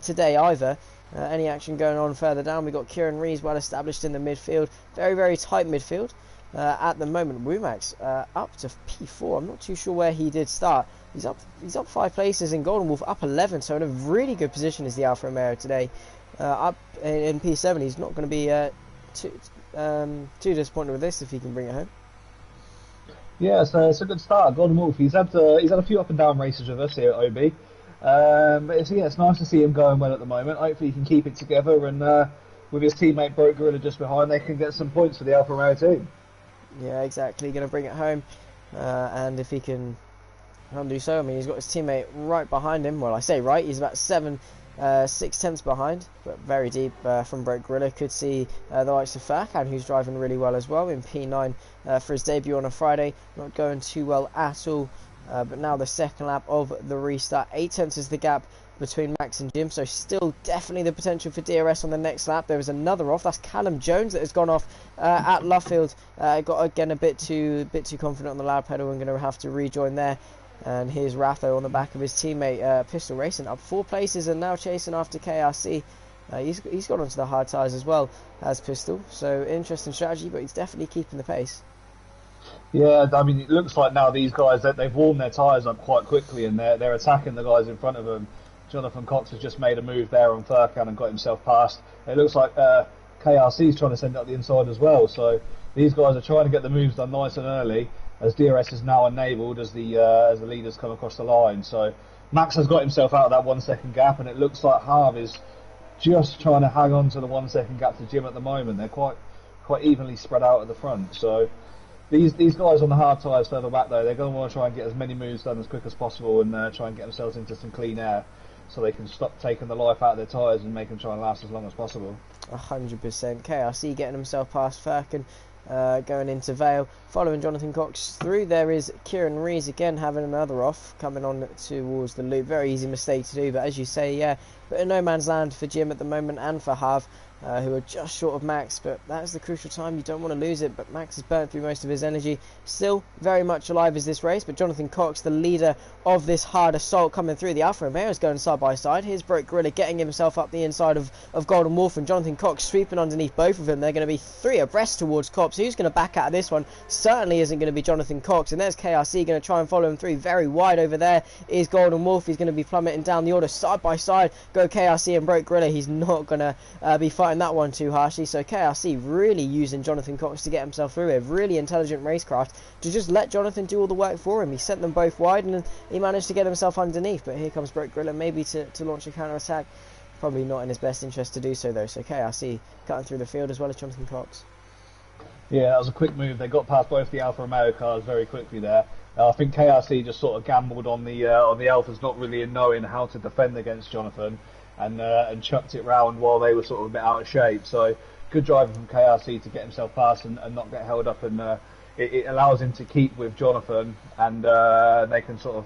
today either. Any action going on further down? We've got Kieran Rees well established in the midfield. Very, very tight midfield at the moment. Wumax up to P4. I'm not too sure where he did start. He's up 5 places, and Golden Wolf up 11. So in a really good position is the Alfa Romeo today. Up in P7. He's not going to be too disappointed with this if he can bring it home. Yeah, so it's a good start. Golden Wolf. He's had a few up and down races with us here at OB. But it's nice to see him going well at the moment. Hopefully he can keep it together, and with his teammate Broke Gorilla just behind, they can get some points for the Alfa Romeo team. Yeah, exactly. Going to bring it home, and if he can do so, I mean, he's got his teammate right behind him. Well, I say right, he's about 6/10 behind, but very deep from Broke Gorilla. Could see the likes of Furkan, who's driving really well as well in P9 for his debut on a Friday. Not going too well at all. But now the second lap of the restart. 8/10 is the gap between Max and Jim, so still definitely the potential for DRS on the next lap. There is another off. That's Callum Jones that has gone off at Luffield. Got again a bit too confident on the loud pedal and going to have to rejoin there. And here's Ratho on the back of his teammate Pistol Racing, up 4 places and now chasing after KRC. He's got onto the hard tyres as well as Pistol, so interesting strategy, but he's definitely keeping the pace. Yeah, I mean, it looks like now these guys, that they've warmed their tyres up quite quickly, and they're attacking the guys in front of them. Jonathan Cox has just made a move there on Furkan and got himself past. It looks like KRC is trying to send it up the inside as well. So these guys are trying to get the moves done nice and early, as DRS is now enabled as the leaders come across the line. So Max has got himself out of that 1 second gap, and it looks like Harv is just trying to hang on to the 1 second gap to Jim at the moment. They're quite evenly spread out at the front. So these guys on the hard tyres further back, though, they're going to want to try and get as many moves done as quick as possible, and try and get themselves into some clean air, so they can stop taking the life out of their tyres and make them try and last as long as possible. 100%. KRC getting himself past Furkan, going into Vale, following Jonathan Cox through. There is Kieran Rees again having another off, coming on towards the loop. Very easy mistake to do, but as you say, yeah, but in no man's land for Jim at the moment, and for Harv, who are just short of Max, but that's the crucial time. You don't want to lose it, but Max has burnt through most of his energy. Still very much alive as this race, but Jonathan Cox, the leader of this hard assault, coming through. The Alfa Romeo is going side by side. Here's Broke Gorilla getting himself up the inside of Golden Wolf, and Jonathan Cox sweeping underneath both of them. They're going to be 3 abreast towards Cops. Who's going to back out of this one? Certainly isn't going to be Jonathan Cox, and there's KRC going to try and follow him through. Very wide over there is Golden Wolf. He's going to be plummeting down the order side by side. Go KRC and Broke Gorilla. He's not going to be fighting that one too harshly, so KRC really using Jonathan Cox to get himself through here. Really intelligent racecraft to just let Jonathan do all the work for him. He sent them both wide, and he managed to get himself underneath, but here comes Broke Gorilla, maybe to launch a counter-attack. Probably not in his best interest to do so, though, so KRC cutting through the field as well as Jonathan Cox. Yeah, that was a quick move. They got past both the Alfa Romeo cars very quickly there. I think KRC just sort of gambled on the Alphas, not really knowing how to defend against Jonathan, and chucked it round while they were sort of a bit out of shape. So good driving from KRC to get himself past and not get held up, and it allows him to keep with Jonathan, and they can sort of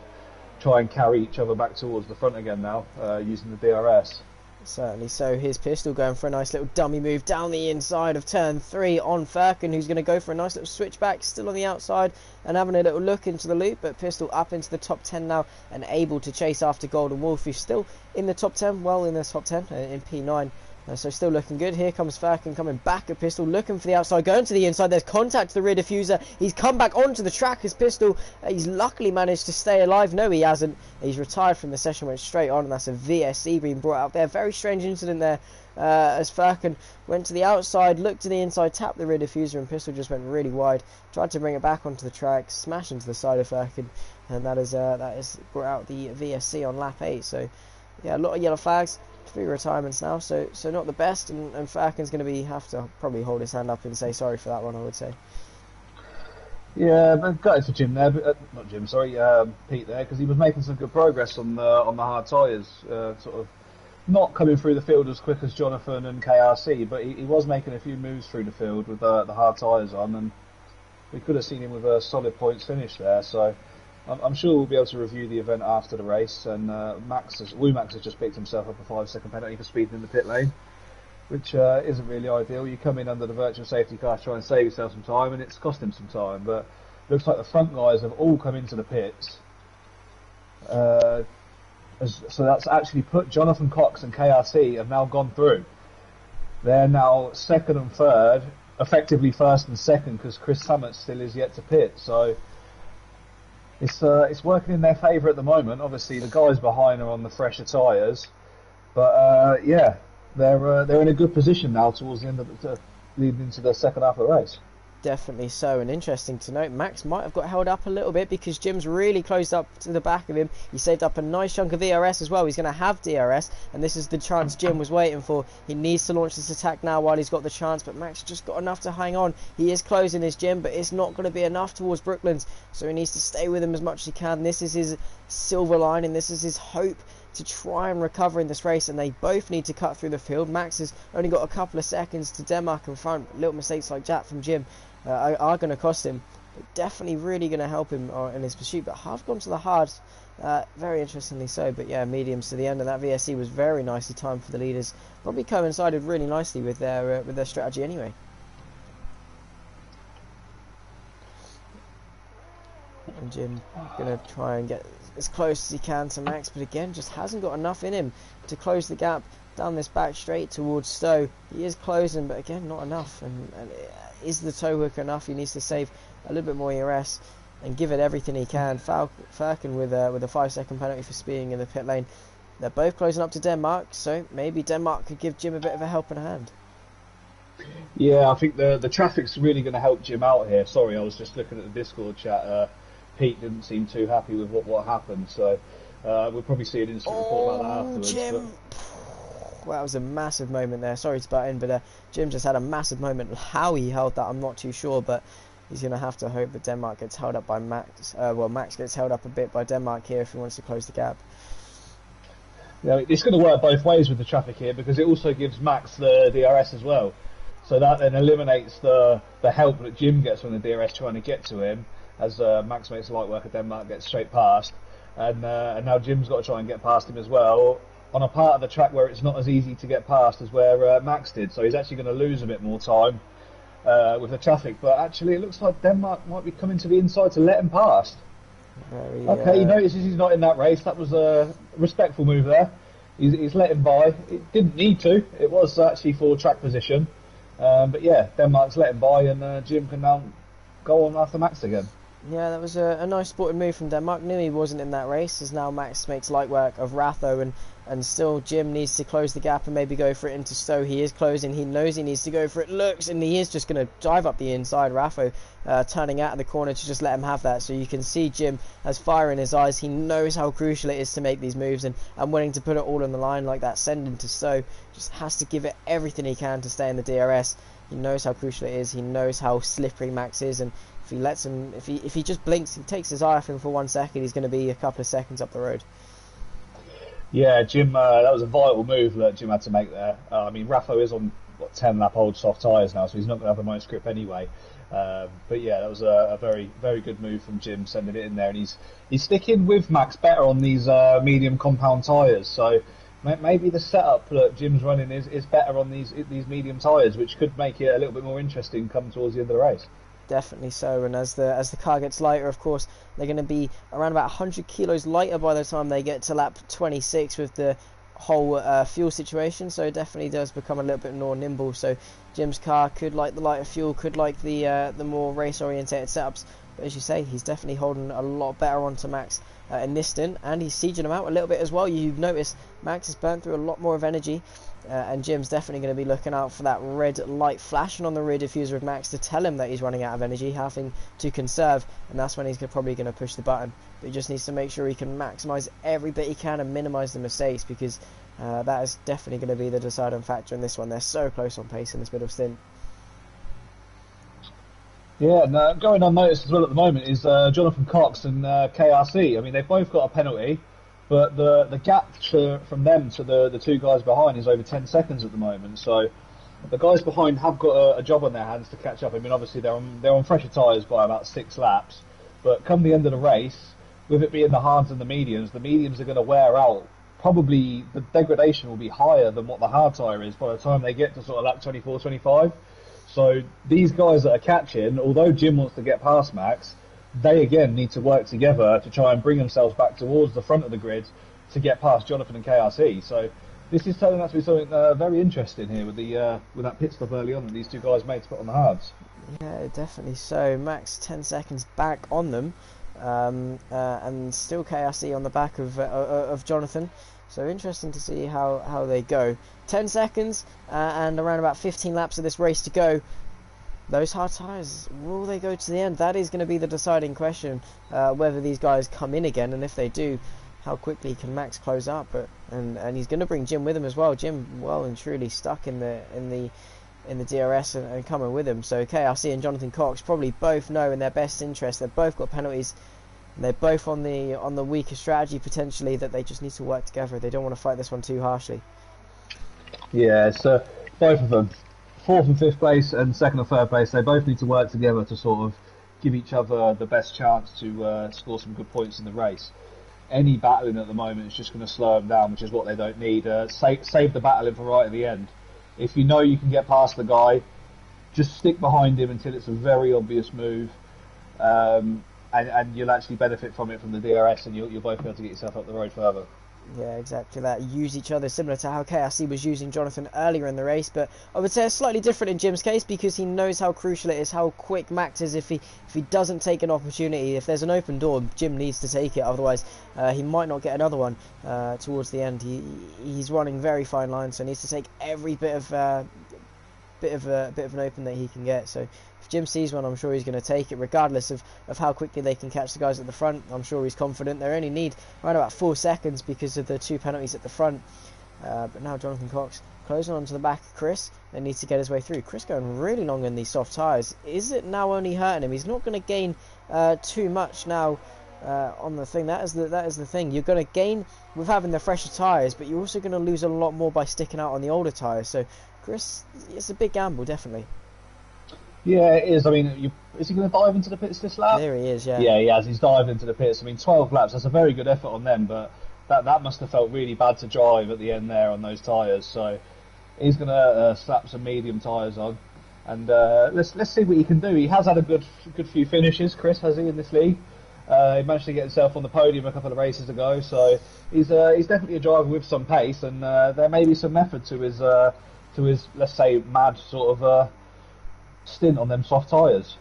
try and carry each other back towards the front again now, using the DRS. Certainly so. Here's Pistol going for a nice little dummy move down the inside of turn 3 on Furkan, who's going to go for a nice little switchback, still on the outside and having a little look into the loop, but Pistol up into the top 10 now and able to chase after Golden Wolf, who's still in the top 10, well in the top 10 in P9. So still looking good. Here comes Firkin coming back at Pistol, looking for the outside, going to the inside. There's contact to the rear diffuser. He's come back onto the track as Pistol. He's luckily managed to stay alive. No, he hasn't. He's retired from the session, went straight on, and that's a VSC being brought out there. Very strange incident there as Firkin went to the outside, looked to the inside, tapped the rear diffuser, and Pistol just went really wide. Tried to bring it back onto the track, smashed into the side of Firkin, and that is brought out the VSC on lap 8. So yeah, a lot of yellow flags. 3 retirements now, so not the best, and Firkin's going to have to probably hold his hand up and say sorry for that one, I would say. Yeah, but got it for Jim there, but, not Jim, sorry, Pete there, because he was making some good progress on the hard tyres, sort of not coming through the field as quick as Jonathan and KRC, but he was making a few moves through the field with the hard tyres on, and we could have seen him with a solid points finish there, so I'm sure we'll be able to review the event after the race, and Max has just picked himself up a 5-second penalty for speeding in the pit lane, which isn't really ideal. You come in under the virtual safety car to try and save yourself some time, and it's cost him some time, but looks like the front guys have all come into the pits. So that's actually put Jonathan Cox and KRC have now gone through. They're now second and third, effectively first and second, because Chris Summit still is yet to pit, so it's working in their favour at the moment. Obviously, the guys behind are on the fresher tyres, but yeah, they're in a good position now towards the end of leading into the second half of the race. Definitely so, and interesting to note, Max might have got held up a little bit because Jim's really closed up to the back of him. He saved up a nice chunk of DRS as well. He's going to have DRS, and this is the chance Jim was waiting for. He needs to launch this attack now while he's got the chance, but Max just got enough to hang on. He is closing his Jim, but it's not going to be enough towards Brooklands, so he needs to stay with him as much as he can. This is his silver lining. This is his hope to try and recover in this race, and they both need to cut through the field. Max has only got a couple of seconds to Denmark in front. Little mistakes like that from Jim are going to cost him, but definitely really going to help him in his pursuit. But have gone to the hard, very interestingly so. But yeah, mediums to the end, and that VSC was very nicely timed for the leaders. Probably coincided really nicely with their strategy anyway. And Jim going to try and get as close as he can to Max, but again just hasn't got enough in him to close the gap down this back straight towards Stowe. He is closing, but again not enough, and is the tow hook enough? He needs to save a little bit more ERS and give it everything he can. Firkin with a 5-second penalty for speeding in the pit lane. They're both closing up to Denmark, so maybe Denmark could give Jim a bit of a helping hand. Yeah, I think the traffic's really going to help Jim out here. Sorry, I was just looking at the Discord chat. Pete didn't seem too happy with what happened, so we'll probably see an instant report about that afterwards. Jim. Well, that was a massive moment there. Sorry to butt in, but Jim just had a massive moment. How he held that, I'm not too sure, but he's going to have to hope that Denmark gets held up by Max. Max gets held up a bit by Denmark here if he wants to close the gap. Yeah, it's going to work both ways with the traffic here, because it also gives Max the DRS as well. So that then eliminates the help that Jim gets from the DRS trying to get to him, as Max makes light work of Denmark, gets straight past, and now Jim's got to try and get past him as well, on a part of the track where it's not as easy to get past as where Max did, so he's actually going to lose a bit more time with the traffic, but actually it looks like Denmark might be coming to the inside to let him past. He notices he's not in that race. That was a respectful move there. He's let him by. It didn't need to, it was actually for track position, but yeah, Denmark's let him by, and Jim can now go on after Max again. Yeah, that was a nice sporting move from Denmark. Knew he wasn't in that race, as now Max makes light work of Ratho, and still Jim needs to close the gap and maybe go for it into Stowe. He is closing, he knows he needs to go for it, looks, and he is just going to dive up the inside. Ratho turning out of the corner to just let him have that, so you can see Jim has fire in his eyes. He knows how crucial it is to make these moves, and willing to put it all on the line like that, sending to Stowe. Just has to give it everything he can to stay in the DRS. He knows how crucial it is, he knows how slippery Max is, and if he lets him, if he just blinks, he takes his eye off him for 1 second, he's going to be a couple of seconds up the road. Yeah, Jim, that was a vital move that Jim had to make there. I mean, Raffo is on 10-lap old soft tyres now, so he's not going to have the most grip anyway. But yeah, that was a very, very good move from Jim, sending it in there, and he's sticking with Max better on these medium compound tyres. So maybe the setup that Jim's running is better on these medium tyres, which could make it a little bit more interesting come towards the end of the race. Definitely so, and as the car gets lighter, of course, they're going to be around about 100 kilos lighter by the time they get to lap 26 with the whole fuel situation, so it definitely does become a little bit more nimble. So Jim's car could like the lighter fuel, could like the more race orientated setups, but as you say, he's definitely holding a lot better onto Max in this stint, and he's sieging him out a little bit as well. You've noticed Max has burnt through a lot more of energy, and Jim's definitely going to be looking out for that red light flashing on the rear diffuser of Max to tell him that he's running out of energy, having to conserve, and that's when he's probably going to push the button. But he just needs to make sure he can maximise every bit he can and minimise the mistakes, because that is definitely going to be the deciding factor in this one. They're so close on pace in this middle stint. Yeah, and going unnoticed as well at the moment is Jonathan Cox and KRC. I mean, they've both got a penalty, but the gap from them to the two guys behind is over 10 seconds at the moment. So the guys behind have got a job on their hands to catch up. I mean, obviously they're on fresher tyres by about 6 laps, but come the end of the race, with it being the hards and the mediums are going to wear out. Probably the degradation will be higher than what the hard tyre is by the time they get to sort of lap 24, 25. So these guys that are catching, although Jim wants to get past Max, they again need to work together to try and bring themselves back towards the front of the grid to get past Jonathan and KRC. So this is turning out to be something very interesting here with that pit stop early on that these two guys made to put on the hards. Yeah, definitely so. Max 10 seconds back on them, and still KRC on the back of Jonathan. So interesting to see how they go. 10 seconds and around about 15 laps of this race to go. Those hard tyres, will they go to the end? That is going to be the deciding question, whether these guys come in again, and if they do, how quickly can Max close up? And he's going to bring Jim with him as well. Jim well and truly stuck in the DRS and coming with him. So KRC and Jonathan Cox probably both know in their best interest. They've both got penalties. They're both on the weaker strategy potentially, that they just need to work together. They don't want to fight this one too harshly. Yeah, so both of them, 4th and 5th place and 2nd or 3rd place, they both need to work together to sort of give each other the best chance to score some good points in the race. Any battling at the moment is just going to slow them down, which is what they don't need. Save the battling for right at the end. If you know you can get past the guy, just stick behind him until it's a very obvious move. And you'll actually benefit from it from the DRS, and you'll both be able to get yourself up the road further. Yeah, exactly that. Use each other, similar to how KRC was using Jonathan earlier in the race, but I would say it's slightly different in Jim's case, because he knows how crucial it is, how quick Max is. If he doesn't take an opportunity, if there's an open door, Jim needs to take it, otherwise he might not get another one towards the end. He's running very fine lines, so he needs to take every bit of an open that he can get. So if Jim sees one, I'm sure he's going to take it, regardless of how quickly they can catch the guys at the front. I'm sure he's confident. They only need around about 4 seconds because of the 2 penalties at the front. But now Jonathan Cox closing onto the back of Chris, and needs to get his way through. Chris going really long in these soft tyres. Is it now only hurting him? He's not going to gain too much now on the thing. That is the thing. You're going to gain with having the fresher tyres, but you're also going to lose a lot more by sticking out on the older tyres. So Chris, it's a big gamble, definitely. Yeah, it is. I mean, is he going to dive into the pits this lap? There he is, yeah. Yeah, he has. He's dived into the pits. I mean, 12 laps, that's a very good effort on them, but that must have felt really bad to drive at the end there on those tyres. So he's going to slap some medium tyres on. And let's see what he can do. He has had a good few finishes, Chris, has he, in this league? He managed to get himself on the podium a couple of races ago, so he's definitely a driver with some pace, and there may be some method to his let's say mad sort of stint on them soft tyres.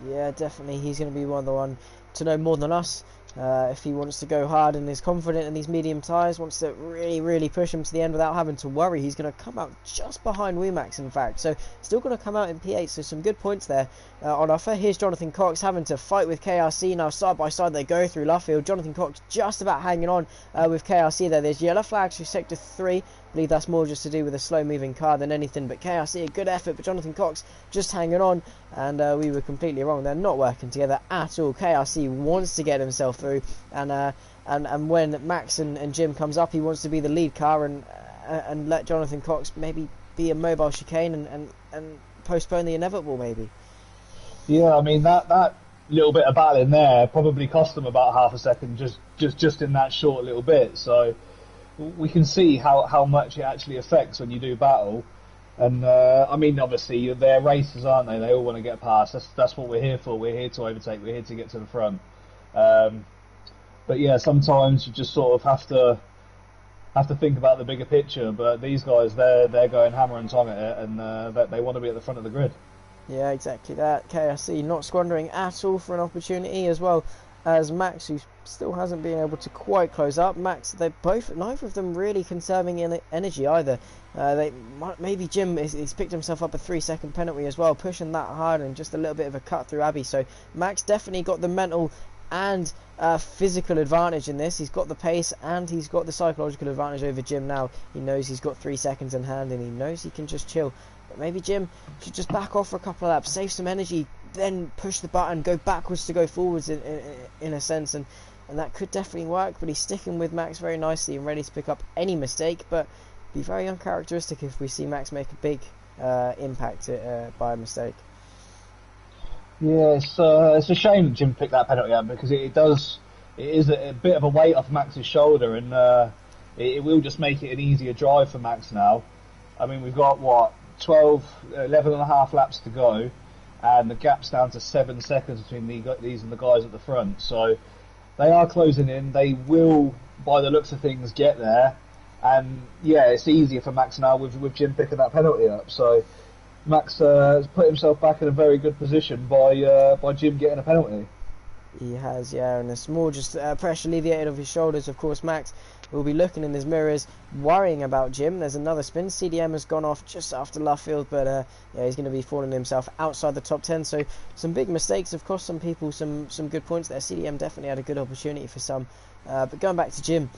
Yeah, definitely. He's going to be one to know more than us. If he wants to go hard and is confident in these medium tyres, wants to really, really push him to the end without having to worry, he's going to come out just behind Max, in fact. So still going to come out in P8, so some good points there on offer. Here's Jonathan Cox having to fight with KRC. Now side by side they go through Luffield. Jonathan Cox just about hanging on with KRC there. There's yellow flags through sector 3. I believe that's more just to do with a slow moving car than anything, but KRC, a good effort, but Jonathan Cox just hanging on, and we were completely wrong. They're not working together at all. KRC wants to get himself through, and when Max and Jim comes up, he wants to be the lead car and let Jonathan Cox maybe be a mobile chicane and postpone the inevitable, maybe. Yeah, I mean that little bit of battling there probably cost them about half a second just in that short little bit. So we can see how much it actually affects when you do battle. And I mean, obviously they're racers, aren't they? They all want to get past. That's what we're here for. We're here to overtake. We're here to get to the front. But yeah, sometimes you just sort of have to have to think about the bigger picture. But these guys, they're going hammer and tong at it, and they want to be at the front of the grid. Yeah, exactly that. KRC not squandering at all for an opportunity, as well as Max, who still hasn't been able to quite close up. Max, neither of them really conserving energy either. Maybe Jim he's picked himself up a 3-second penalty as well, pushing that hard and just a little bit of a cut through Abbey. So Max definitely got the mental and physical advantage in this. He's got the pace and he's got the psychological advantage over Jim now. He knows he's got 3 seconds in hand and he knows he can just chill. But maybe Jim should just back off for a couple of laps, save some energy, then push the button, go backwards to go forwards in a sense, and that could definitely work. But he's sticking with Max very nicely and ready to pick up any mistake, but be very uncharacteristic if we see Max make a big impact by a mistake. Yeah, it's a shame that Jim picked that penalty up, because it is a bit of a weight off Max's shoulder, and it will just make it an easier drive for Max now. I mean, we've got 11 and a half laps to go, and the gap's down to 7 seconds between these and the guys at the front. So they are closing in. They will, by the looks of things, get there. And yeah, it's easier for Max now with Jim picking that penalty up. So Max has put himself back in a very good position by Jim getting a penalty. He has, yeah, and it's more just pressure alleviated off his shoulders. Of course, Max will be looking in his mirrors, worrying about Jim. There's another spin. CDM has gone off just after left field, but yeah, he's going to be falling himself outside the top 10. So some big mistakes have cost some people some good points there. CDM definitely had a good opportunity for some. But going back to Jim,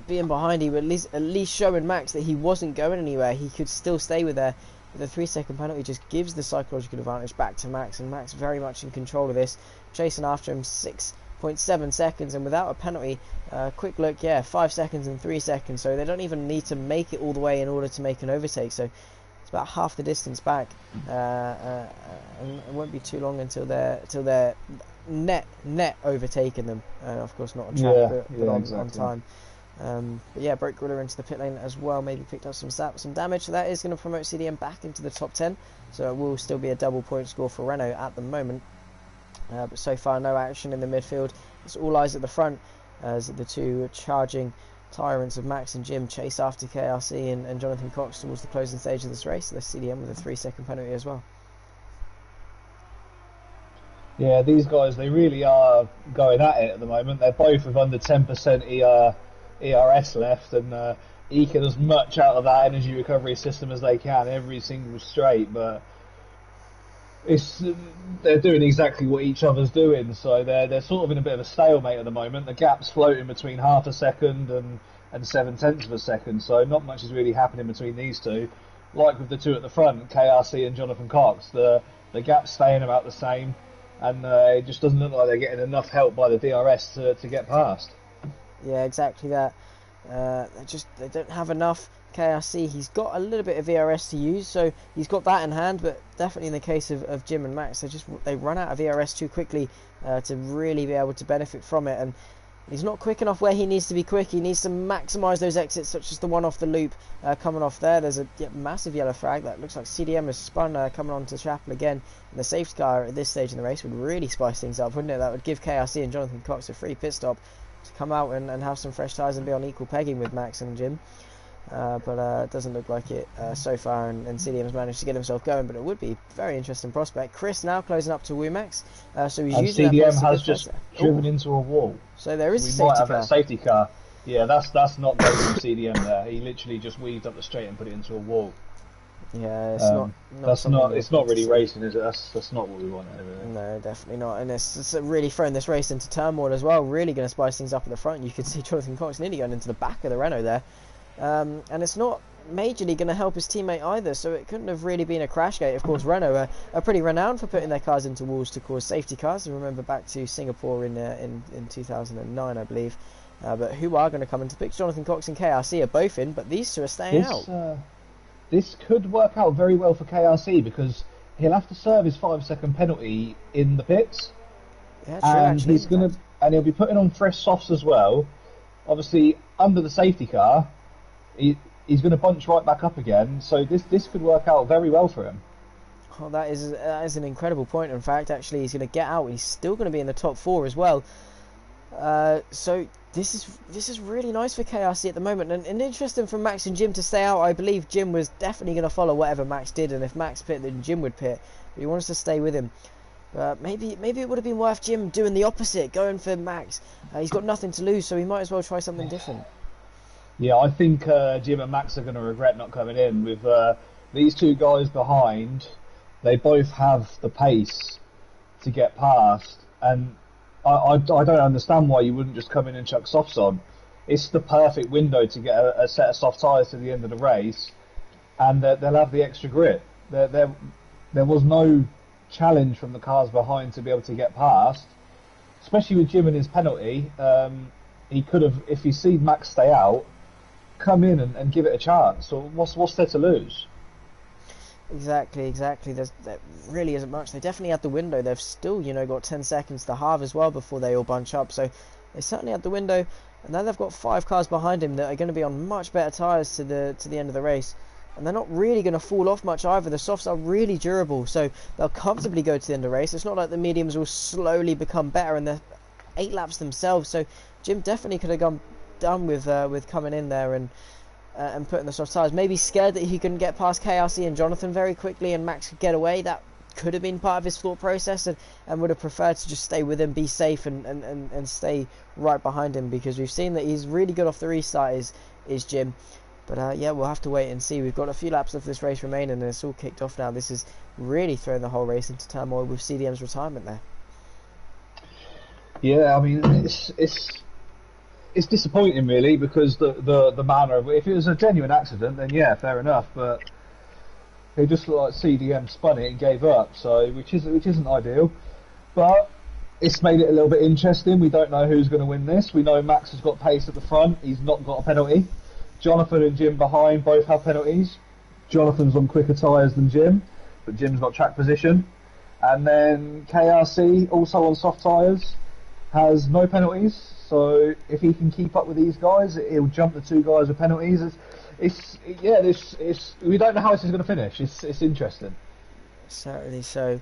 being behind, he was at least showing Max that he wasn't going anywhere. He could still stay with there. The 3-second penalty just gives the psychological advantage back to Max, and Max very much in control of this, chasing after him 6.7 seconds, and without a penalty, quick look, 5 seconds and 3 seconds, so they don't even need to make it all the way in order to make an overtake. So it's about half the distance back, and it won't be too long until they're net overtaking them, of course not on track, but on time. But yeah, broke Gorilla into the pit lane as well, maybe picked up some damage, so that is going to promote CDM back into the top 10, so it will still be a double point score for Renault at the moment. But so far no action in the midfield. It's all eyes at the front as the two charging tyrants of Max and Jim chase after KRC and Jonathan Cox towards the closing stage of this race. The CDM with a 3-second penalty as well. Yeah, these guys, they really are going at it at the moment. They're both with under 10% ERS left, and eking as much out of that energy recovery system as they can every single straight, but they're doing exactly what each other's doing, so they're sort of in a bit of a stalemate at the moment. The gap's floating between half a second and 7/10 of a second, so not much is really happening between these two. Like with the two at the front, KRC and Jonathan Cox, the gap's staying about the same, and it just doesn't look like they're getting enough help by the DRS to get past. Yeah, exactly that. They don't have enough. KRC, he's got a little bit of ERS to use, so he's got that in hand, but definitely in the case of Jim and Max, they run out of ERS too quickly to really be able to benefit from it, and he's not quick enough where he needs to be quick. He needs to maximise those exits, such as the one off the loop coming off there. There's a massive yellow flag that looks like CDM has spun coming on to Chapel again, and the safety car at this stage in the race would really spice things up, wouldn't it? That would give KRC and Jonathan Cox a free pit stop to come out and have some fresh tyres and be on equal pegging with Max and Jim. But it doesn't look like it so far, and CDM has managed to get himself going, but it would be a very interesting prospect. Chris now closing up to Womax, so he's using CDM has just driven into a wall. So there is a safety car. Yeah, that's not great from CDM there. He literally just weaved up the straight and put it into a wall. Yeah, it's not really racing, is it? That's not what we want. No, definitely not. And it's really thrown this race into turmoil as well. Really going to spice things up at the front. You could see Jonathan Cox nearly going into the back of the Renault there. And it's not majorly going to help his teammate either, so it couldn't have really been a crash gate. Of course, Renault are pretty renowned for putting their cars into walls to cause safety cars. I remember back to Singapore in 2009, I believe. But who are going to come into the picture? Jonathan Cox and KRC are both in, but these two are staying out. This could work out very well for KRC, because he'll have to serve his 5-second penalty in the pits. Yeah, true, and he'll be putting on fresh softs as well. Obviously, under the safety car, he's going to bunch right back up again, so this could work out very well for him. Oh, that is an incredible point. In fact, actually, he's going to get out. He's still going to be in the top 4 as well. So this is really nice for KRC at the moment, and interesting from Max and Jim to stay out. I believe Jim was definitely going to follow whatever Max did, and if Max pit, then Jim would pit. But he wants to stay with him. Maybe it would have been worth Jim doing the opposite, going for Max. He's got nothing to lose, so he might as well try something different. Yeah, I think Jim and Max are going to regret not coming in. With these two guys behind, they both have the pace to get past, and I don't understand why you wouldn't just come in and chuck softs on. It's the perfect window to get a set of soft tyres to the end of the race, and they'll have the extra grip. There was no challenge from the cars behind to be able to get past, especially with Jim and his penalty. He could have, if he seen Max stay out, come in and give it a chance. So what's there to lose? Exactly. There really isn't much. They definitely had the window. They've still, got 10 seconds to halve as well before they all bunch up. So they certainly had the window. And now they've got 5 cars behind him that are going to be on much better tyres to the end of the race. And they're not really going to fall off much either. The softs are really durable, so they'll comfortably go to the end of the race. It's not like the mediums will slowly become better, and they're 8 laps themselves. So Jim definitely could have done with coming in there and putting the soft tyres. Maybe scared that he couldn't get past KRC and Jonathan very quickly and Max could get away. That could have been part of his thought process, and would have preferred to just stay with him, be safe, and stay right behind him, because we've seen that he's really good off the restart is Jim. But yeah, we'll have to wait and see. We've got a few laps of this race remaining, and it's all kicked off now. This is really throwing the whole race into turmoil with CDM's retirement there. Yeah, I mean, it's disappointing really, because the manner of it. If it was a genuine accident, then yeah, fair enough. But it just looked like CDM spun it and gave up, so which isn't ideal. But it's made it a little bit interesting. We don't know who's going to win this. We know Max has got pace at the front. He's not got a penalty. Jonathan and Jim behind both have penalties. Jonathan's on quicker tyres than Jim, but Jim's got track position. And then KRC, also on soft tyres, has no penalties. So if he can keep up with these guys, he'll jump the 2 guys with penalties. We don't know how this is going to finish. It's interesting. Certainly so.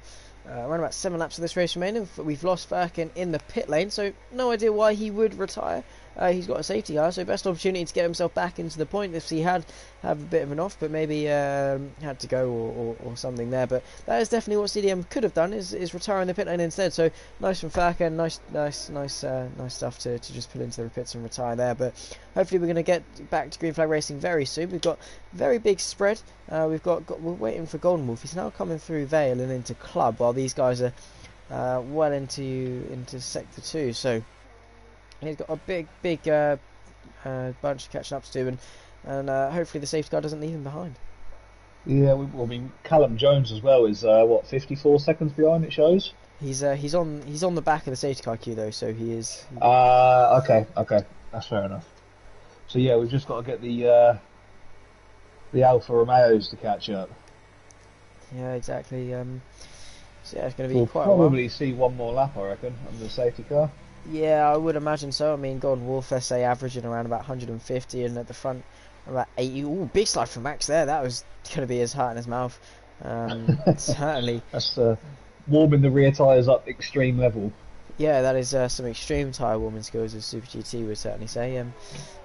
Around about 7 laps of this race remaining. We've lost Firkin in the pit lane, so no idea why he would retire. He's got a safety car, so best opportunity to get himself back into the point if he have a bit of an off, but maybe had to go or something there. But that is definitely what CDM could have done, is retire in the pit lane instead. So nice from Firkin, nice stuff to just pull into the pits and retire there. But hopefully we're going to get back to green flag racing very soon. We've got very big spread. We're waiting for Golden Wolf. He's now coming through Vale and into Club, while these guys are well into Sector 2. So he's got a big bunch of catching up to do, and hopefully the safety car doesn't leave him behind. Yeah, I mean, Callum Jones as well is 54 seconds behind, it shows. He's on the back of the safety car queue though, so he is. Okay, that's fair enough. So yeah, we've just got to get the Alfa Romeos to catch up. Yeah, exactly. So yeah, it's going to be quite. We'll probably see one more lap, I reckon, on the safety car. Yeah, I would imagine so. I mean, Golden Wolf SA averaging around about 150, and at the front about 80. Ooh, big slide from Max there. That was going to be his heart in his mouth. Certainly. That's warming the rear tyres up extreme level. Yeah, that is some extreme tyre warming skills, as Super GT would certainly say.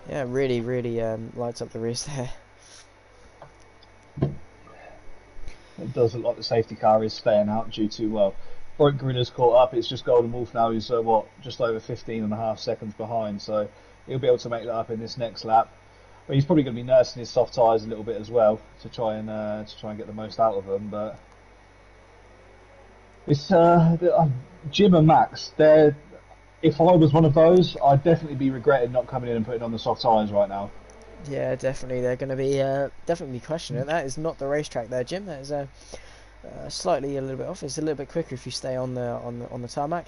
Yeah, really lights up the rears there. It does look like the safety car is staying out due to, Broke Grinner's caught up. It's just Golden Wolf now who's, just over 15.5 seconds behind, so he'll be able to make that up in this next lap. But he's probably going to be nursing his soft tyres a little bit as well to try and get the most out of them. But it's Jim and Max. If I was one of those, I'd definitely be regretting not coming in and putting on the soft tyres right now. Yeah, definitely. They're going to be definitely questioning it. That is not the racetrack there, Jim. That is slightly a little bit off. It's a little bit quicker if you stay on the tarmac.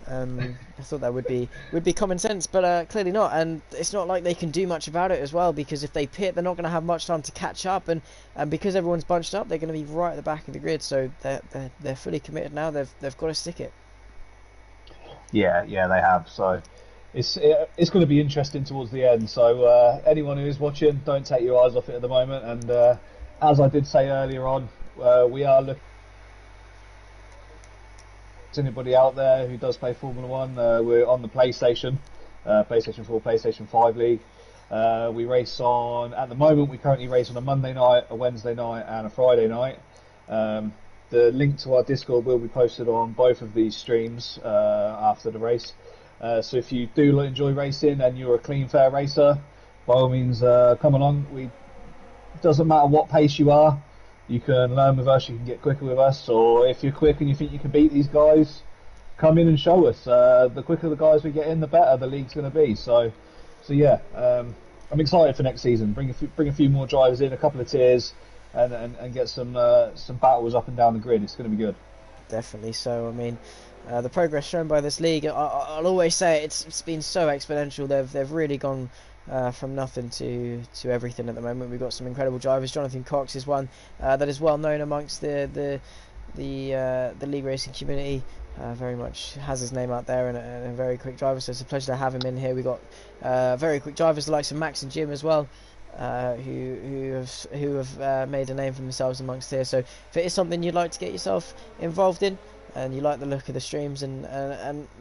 I thought that would be common sense, but clearly not. And it's not like they can do much about it as well, because if they pit, they're not going to have much time to catch up, and because everyone's bunched up, they're going to be right at the back of the grid. So they're fully committed now. They've got to stick it. Yeah, they have. So it's going to be interesting towards the end. So anyone who is watching, don't take your eyes off it at the moment. And as I did say earlier on, we are looking anybody out there who does play Formula One, we're on the PlayStation, PlayStation 4, PlayStation 5 League. We race on, at the moment, we currently race on a Monday night, a Wednesday night, and a Friday night. The link to our Discord will be posted on both of these streams after the race. So if you do enjoy racing and you're a clean, fair racer, by all means, come along. It doesn't matter what pace you are. You can learn with us, you can get quicker with us, or if you're quick and you think you can beat these guys, come in and show us. The quicker the guys we get in, the better the league's going to be. So yeah, I'm excited for next season. Bring a few more drivers in, a couple of tiers, and get some battles up and down the grid. It's going to be good. Definitely so. I mean, the progress shown by this league, I'll always say it's been so exponential. They've really gone from nothing to everything at the moment. We've got some incredible drivers. Jonathan Cox is one that is well known amongst the league racing community. Very much has his name out there, and a very quick driver. So it's a pleasure to have him in here. We got very quick drivers the likes of Max and Jim as well, who have made a name for themselves amongst here. So if it is something you'd like to get yourself involved in, and you like the look of the streams, and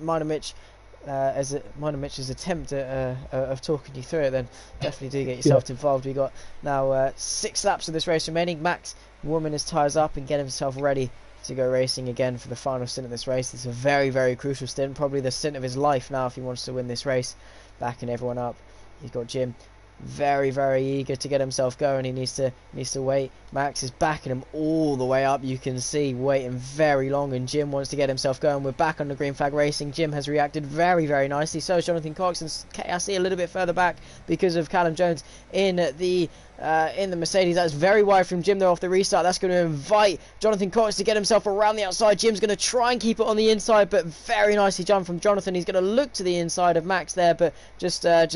mine and Mitch's attempt of talking you through it, then definitely do get yourself involved. We got now 6 laps of this race remaining. Max warming his tyres up and getting himself ready to go racing again for the final stint of this race. It's a very, very crucial stint, probably the stint of his life now if he wants to win this race, backing everyone up. He's got Jim very, very eager to get himself going. He needs to wait. Max is backing him all the way up, you can see, waiting very long, and Jim wants to get himself going. We're back on the green flag racing. Jim has reacted very, very nicely. So is Jonathan Cox, and KRC a little bit further back because of Callum Jones in the Mercedes. That's very wide from Jim though off the restart. That's going to invite Jonathan Cox to get himself around the outside. Jim's going to try and keep it on the inside, but very nicely done from Jonathan. He's going to look to the inside of Max there, but just a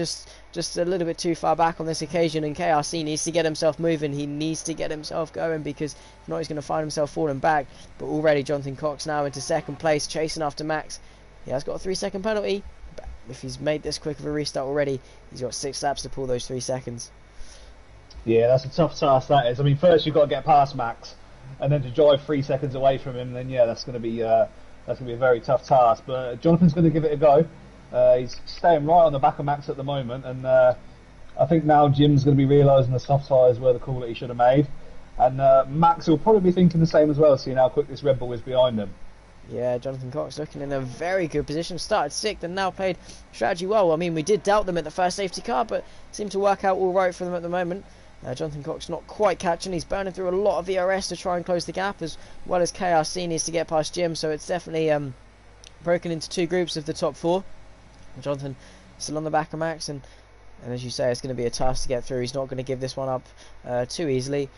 little bit too far back on this occasion, and KRC needs to get himself moving. He needs to get himself going, because if not, he's going to find himself falling back. But already Jonathan Cox now into second place, chasing after Max. He has got a 3-second penalty, but if he's made this quick of a restart already, he's got 6 laps to pull those 3 seconds. Yeah, that's a tough task, that is. I mean, first you've got to get past Max, and then to drive 3 seconds away from him, then yeah, that's going to be a very tough task. But Jonathan's going to give it a go. He's staying right on the back of Max at the moment, and I think now Jim's going to be realising the soft tyres were the call that he should have made, and Max will probably be thinking the same as well, seeing how quick this Red Bull is behind him. Yeah, Jonathan Cox looking in a very good position. Started 6th and now played strategy well. I mean, we did doubt them at the first safety car, but seemed to work out all right for them at the moment. Jonathan Cox not quite catching. He's burning through a lot of ERS to try and close the gap, as well as KRC needs to get past Jim. So it's definitely broken into 2 groups of the top 4. Jonathan still on the back of Max, and as you say, it's going to be a task to get through. He's not going to give this one up too easily,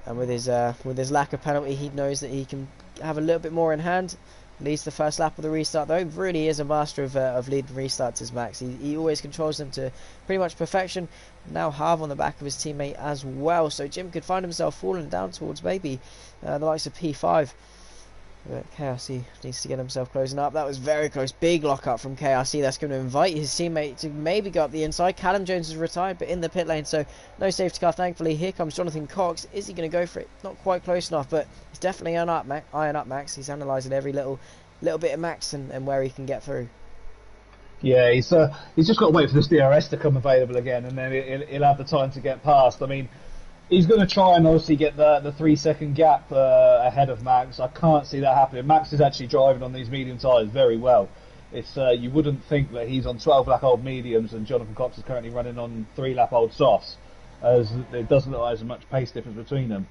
and with his lack of penalty, he knows that he can have a little bit more in hand. Leads the first lap of the restart though. Really is a master of leading restarts, as Max. He always controls them to pretty much perfection. Now Harv on the back of his teammate as well, so Jim could find himself falling down towards maybe the likes of P5. But KRC needs to get himself closing up. That was very close. Big lockup from KRC. That's going to invite his teammate to maybe go up the inside. Callum Jones is retired, but in the pit lane, so no safety car, thankfully. Here comes Jonathan Cox. Is he going to go for it? Not quite close enough, but he's definitely eyeing up Max. He's analysing every little bit of Max and where he can get through. Yeah, he's just got to wait for this DRS to come available again, and then he'll have the time to get past. I mean, he's going to try and obviously get the 3-second gap ahead of Max. I can't see that happening. Max is actually driving on these medium tyres very well. It's you wouldn't think that he's on 12-lap-old mediums and Jonathan Cox is currently running on 3-lap-old softs, as it doesn't look like there's much pace difference between them.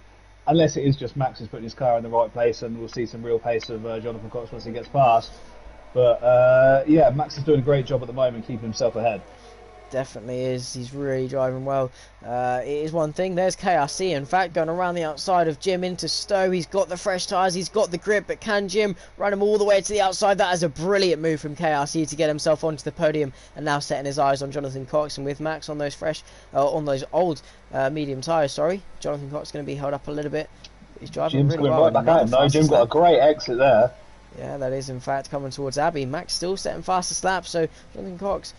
Unless it is just Max is putting his car in the right place, and we'll see some real pace of Jonathan Cox once he gets past. But yeah, Max is doing a great job at the moment, keeping himself ahead. Definitely is. He's really driving well. It is one thing. There's KRC, in fact, going around the outside of Jim into Stowe. He's got the fresh tyres, he's got the grip, but can Jim run him all the way to the outside? That is a brilliant move from KRC to get himself onto the podium, and now setting his eyes on Jonathan Cox. And with Max on those old medium tyres, Jonathan Cox is going to be held up a little bit. He's driving Jim's really going well. right back at him though. Jim got a great exit there. Yeah, that is in fact coming towards Abbey. Max still setting fastest lap, so Jonathan Cox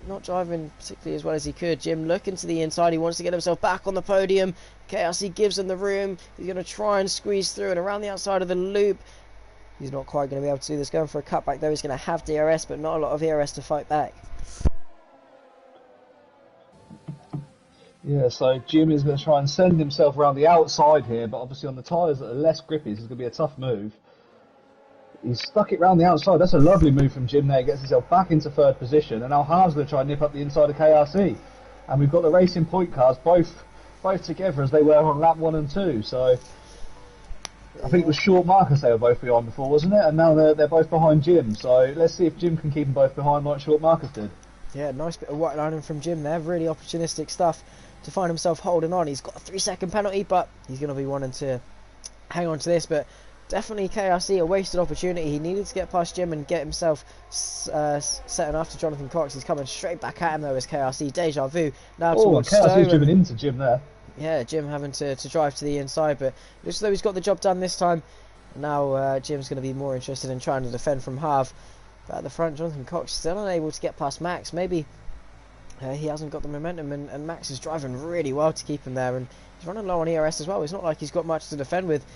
not driving particularly as well as he could. Jim looking to the inside, he wants to get himself back on the podium. KRC gives him the room. He's going to try and squeeze through and around the outside of the loop. He's not quite going to be able to do this. Going for a cutback though, he's going to have DRS, but not a lot of ERS to fight back. Yeah, so Jim is going to try and send himself around the outside here, but obviously on the tyres that are less grippy, this is going to be a tough move. He's stuck it round the outside. That's a lovely move from Jim there. He gets himself back into third position, and now Harv's going to try and nip up the inside of KRC. And we've got the racing point cars both together as they were on lap 1 and 2. So I think it was short Marcus they were both behind before, wasn't it? And now they're both behind Jim. So let's see if Jim can keep them both behind like short Marcus did. Yeah, nice bit of white lining from Jim there. Really opportunistic stuff to find himself holding on. He's got a 3-second penalty, but he's going to be wanting to hang on to this. But definitely KRC, a wasted opportunity. He needed to get past Jim and get himself setting after Jonathan Cox. He's coming straight back at him though as KRC. Deja vu now towards Stowe. KRC's driven into Jim there. Yeah, Jim having to drive to the inside, but looks as though he's got the job done this time. Now Jim's going to be more interested in trying to defend from Harv. But at the front, Jonathan Cox still unable to get past Max. Maybe he hasn't got the momentum, and Max is driving really well to keep him there. And he's running low on ERS as well. It's not like he's got much to defend with.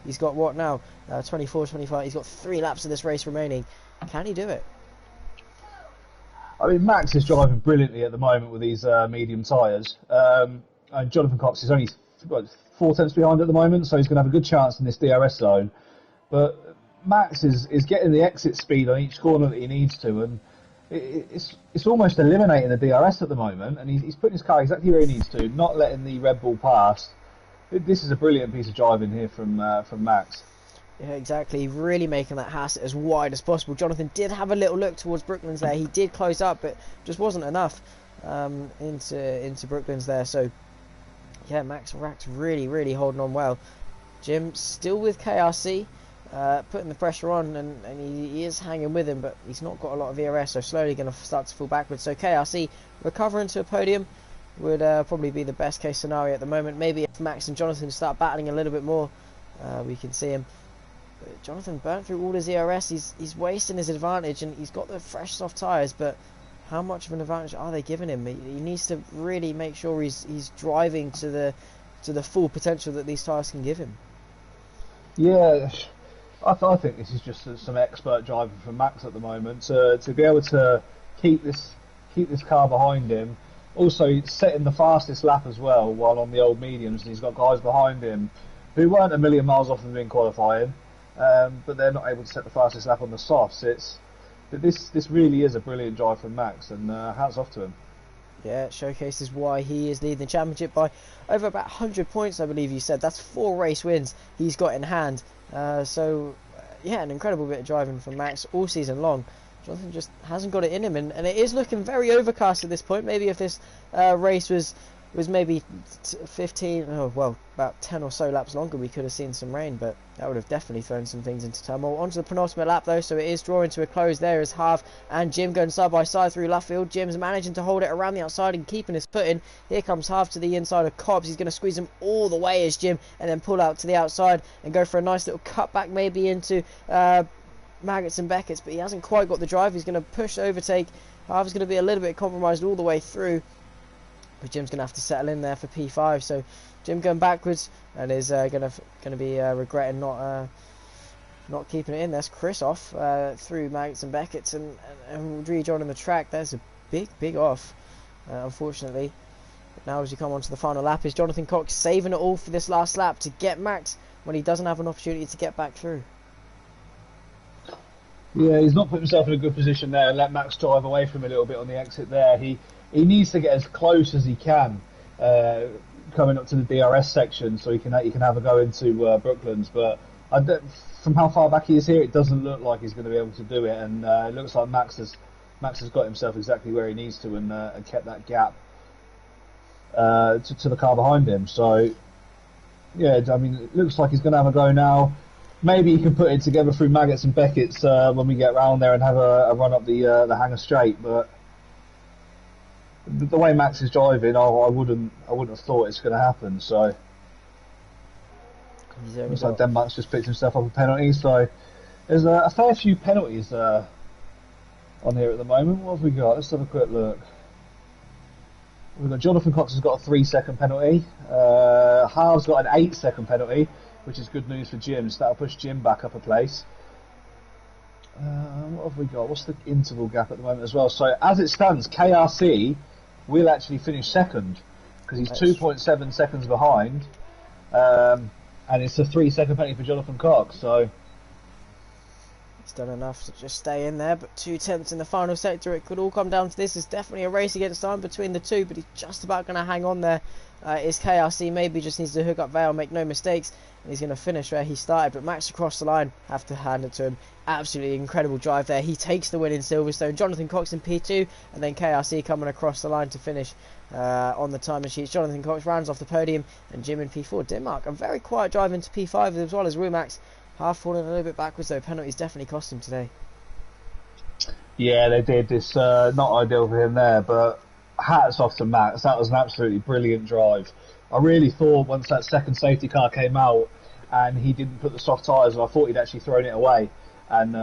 He's got what now? 24, 25. He's got 3 laps of this race remaining. Can he do it? I mean, Max is driving brilliantly at the moment with these medium tyres. And Jonathan Cox is only 4 tenths behind at the moment, so he's going to have a good chance in this DRS zone. But Max is getting the exit speed on each corner that he needs to, and it's almost eliminating the DRS at the moment, and he's putting his car exactly where he needs to, not letting the Red Bull pass. This is a brilliant piece of driving here from Max. Yeah, exactly. Really making that Hassett as wide as possible. Jonathan did have a little look towards Brooklands there. He did close up, but just wasn't enough into Brooklands there. So yeah, Max Rack's really holding on well. Jim still with KRC, putting the pressure on, and he is hanging with him, but he's not got a lot of ERS, so slowly going to start to fall backwards. So KRC recovering to a podium would probably be the best case scenario at the moment. Maybe if Max and Jonathan start battling a little bit more, we can see him. But Jonathan burnt through all his ERS. He's wasting his advantage, and he's got the fresh soft tyres, but how much of an advantage are they giving him? He needs to really make sure he's driving to the full potential that these tyres can give him. Yeah, I think this is just some expert driving from Max at the moment to be able to keep this car behind him. Also, setting the fastest lap as well while on the old mediums, and he's got guys behind him who weren't a million miles off him in qualifying, but they're not able to set the fastest lap on the softs. This really is a brilliant drive from Max, and hats off to him. Yeah, it showcases why he is leading the championship by over about 100 points, I believe you said. That's 4 race wins he's got in hand. Yeah, an incredible bit of driving from Max all season long. Jonathan just hasn't got it in him, and it is looking very overcast at this point. Maybe if this race was maybe 15, about 10 or so laps longer, we could have seen some rain, but that would have definitely thrown some things into turmoil. Onto the penultimate lap though, so it is drawing to a close there as Harv and Jim going side by side through Luffield. Jim's managing to hold it around the outside and keeping his foot in. Here comes Harv to the inside of Cobbs. He's going to squeeze him all the way as Jim, and then pull out to the outside and go for a nice little cutback maybe into Maggots and Beckett's, but he hasn't quite got the drive. He's going to push overtake. Harv's going to be a little bit compromised all the way through, but Jim's going to have to settle in there for P5. So Jim going backwards and is going to be regretting not keeping it in. There's Chris off through Maggots and Beckett's and rejoining the track. There's a big off, unfortunately. But now as you come on to the final lap, is Jonathan Cox saving it all for this last lap to get Max when he doesn't have an opportunity to get back through. Yeah, he's not put himself in a good position there and let Max drive away from him a little bit on the exit there. He needs to get as close as he can coming up to the DRS section so he can have a go into Brooklands. But from how far back he is here, it doesn't look like he's going to be able to do it. And it looks like Max has got himself exactly where he needs to and kept that gap to the car behind him. So yeah, I mean, it looks like he's going to have a go now. Maybe he can put it together through Maggots and Beckett's when we get round there and have a run up the hangar straight. But the way Max is driving, I wouldn't have thought it's going to happen. So looks like Denmark's just picked himself up a penalty. So there's a fair few penalties on here at the moment. What have we got? Let's have a quick look. We've got Jonathan Cox has got a 3-second penalty. Harv's got an 8-second penalty, which is good news for Jim. So that'll push Jim back up a place. what have we got? What's the interval gap at the moment as well? So as it stands, KRC will actually finish second because he's 2.7 seconds behind, and it's a 3-second penalty for Jonathan Cox. So he's done enough to just stay in there, but 2/10 in the final sector. It could all come down to this. It's definitely a race against time between the two, but he's just about going to hang on there. Is KRC, maybe just needs to hook up Vale, make no mistakes, and he's going to finish where he started. But Max across the line, have to hand it to him. Absolutely incredible drive there. He takes the win in Silverstone. Jonathan Cox in P2, and then KRC coming across the line to finish on the timing sheets. Jonathan Cox rounds off the podium, and Jim in P4. Denmark, a very quiet drive into P5 as well as Rumax. Half falling a little bit backwards though. Penalties definitely cost him today. yeah, they did. It's not ideal for him there, but hats off to Max. That was an absolutely brilliant drive. I really thought once that second safety car came out and he didn't put the soft tyres, I thought he'd actually thrown it away, and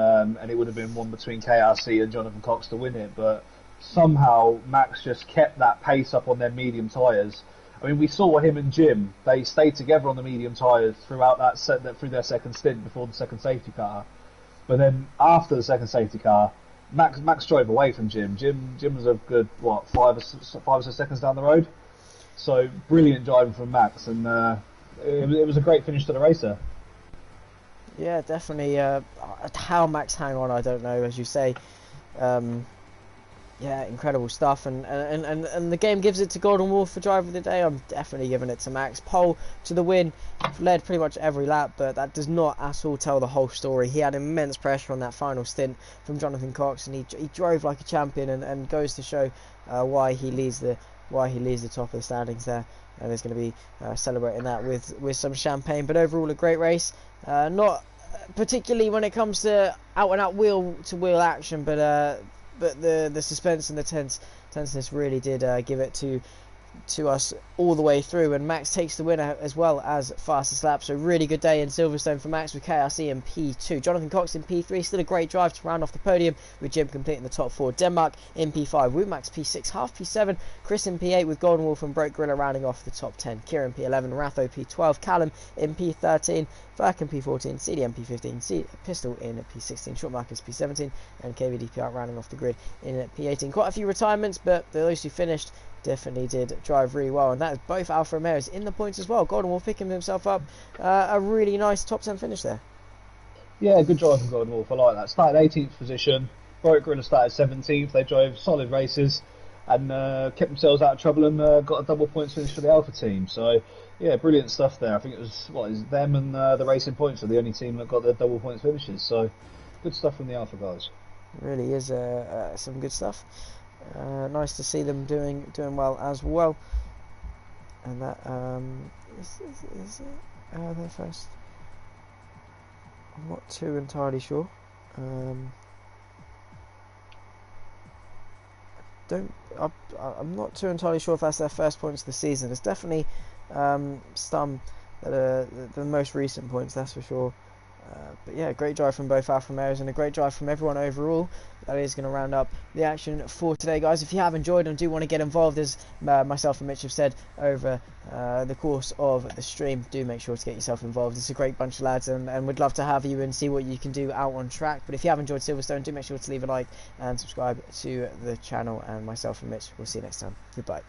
it would have been one between KRC and Jonathan Cox to win it. But somehow Max just kept that pace up on their medium tyres. I mean, we saw him and Jim, they stayed together on the medium tyres throughout through their second stint before the second safety car. But then after the second safety car, Max drove away from Jim. Jim was a good, 5 or 6 seconds down the road. So brilliant driving from Max, and it was a great finish to the race there. Yeah, definitely. How Max hang on, I don't know, as you say. Yeah, incredible stuff, and the game gives it to Golden Wolf for driver of the day. I'm definitely giving it to Max. Pole to the win, led pretty much every lap, but that does not at all tell the whole story. He had immense pressure on that final stint from Jonathan Cox, and he drove like a champion, and goes to show why he leads the top of the standings there. And he's going to be celebrating that with some champagne. But overall, a great race. Not particularly when it comes to out and out wheel to wheel action, but the suspense and the tenseness really did give it to us all the way through, and Max takes the winner as well as fastest lap. So really good day in Silverstone for Max with KRC in P2. Jonathan Cox in P3, still a great drive to round off the podium with Jim completing the top 4. Denmark in P5 with Max P6, half P7, Chris in P8 with Golden Wolf and Broke Gorilla rounding off the top 10. Kieran P11, Ratho P12, Callum in P13, Furk in P14, CDM P15, Pistol in P16, Short Marcus P17, and KVDPR rounding off the grid in P18. Quite a few retirements, but those who finished definitely did drive really well, and that is both Alfa Romeos in the points as well. Golden Wolf picking himself up a really nice top 10 finish there. Yeah, good drive from Golden Wolf. I like that. Started 18th position. Broke Gorilla started 17th. They drove solid races and kept themselves out of trouble, and got a double points finish for the Alpha team. So yeah, brilliant stuff there. I think it was them and the Racing Points are the only team that got their double points finishes. So good stuff from the Alpha guys. It really is some good stuff. Nice to see them doing well as well, and that is it their first. I'm not too entirely sure. I'm not too entirely sure if that's their first points of the season. It's definitely some that are the most recent points, that's for sure. But yeah, great drive from both Alfa Romeos and a great drive from everyone overall. That is going to round up the action for today, guys. If you have enjoyed and do want to get involved, as myself and Mitch have said over the course of the stream, do make sure to get yourself involved. It's a great bunch of lads, and we'd love to have you and see what you can do out on track. But if you have enjoyed Silverstone, do make sure to leave a like and subscribe to the channel, and myself and Mitch will see you next time. Goodbye.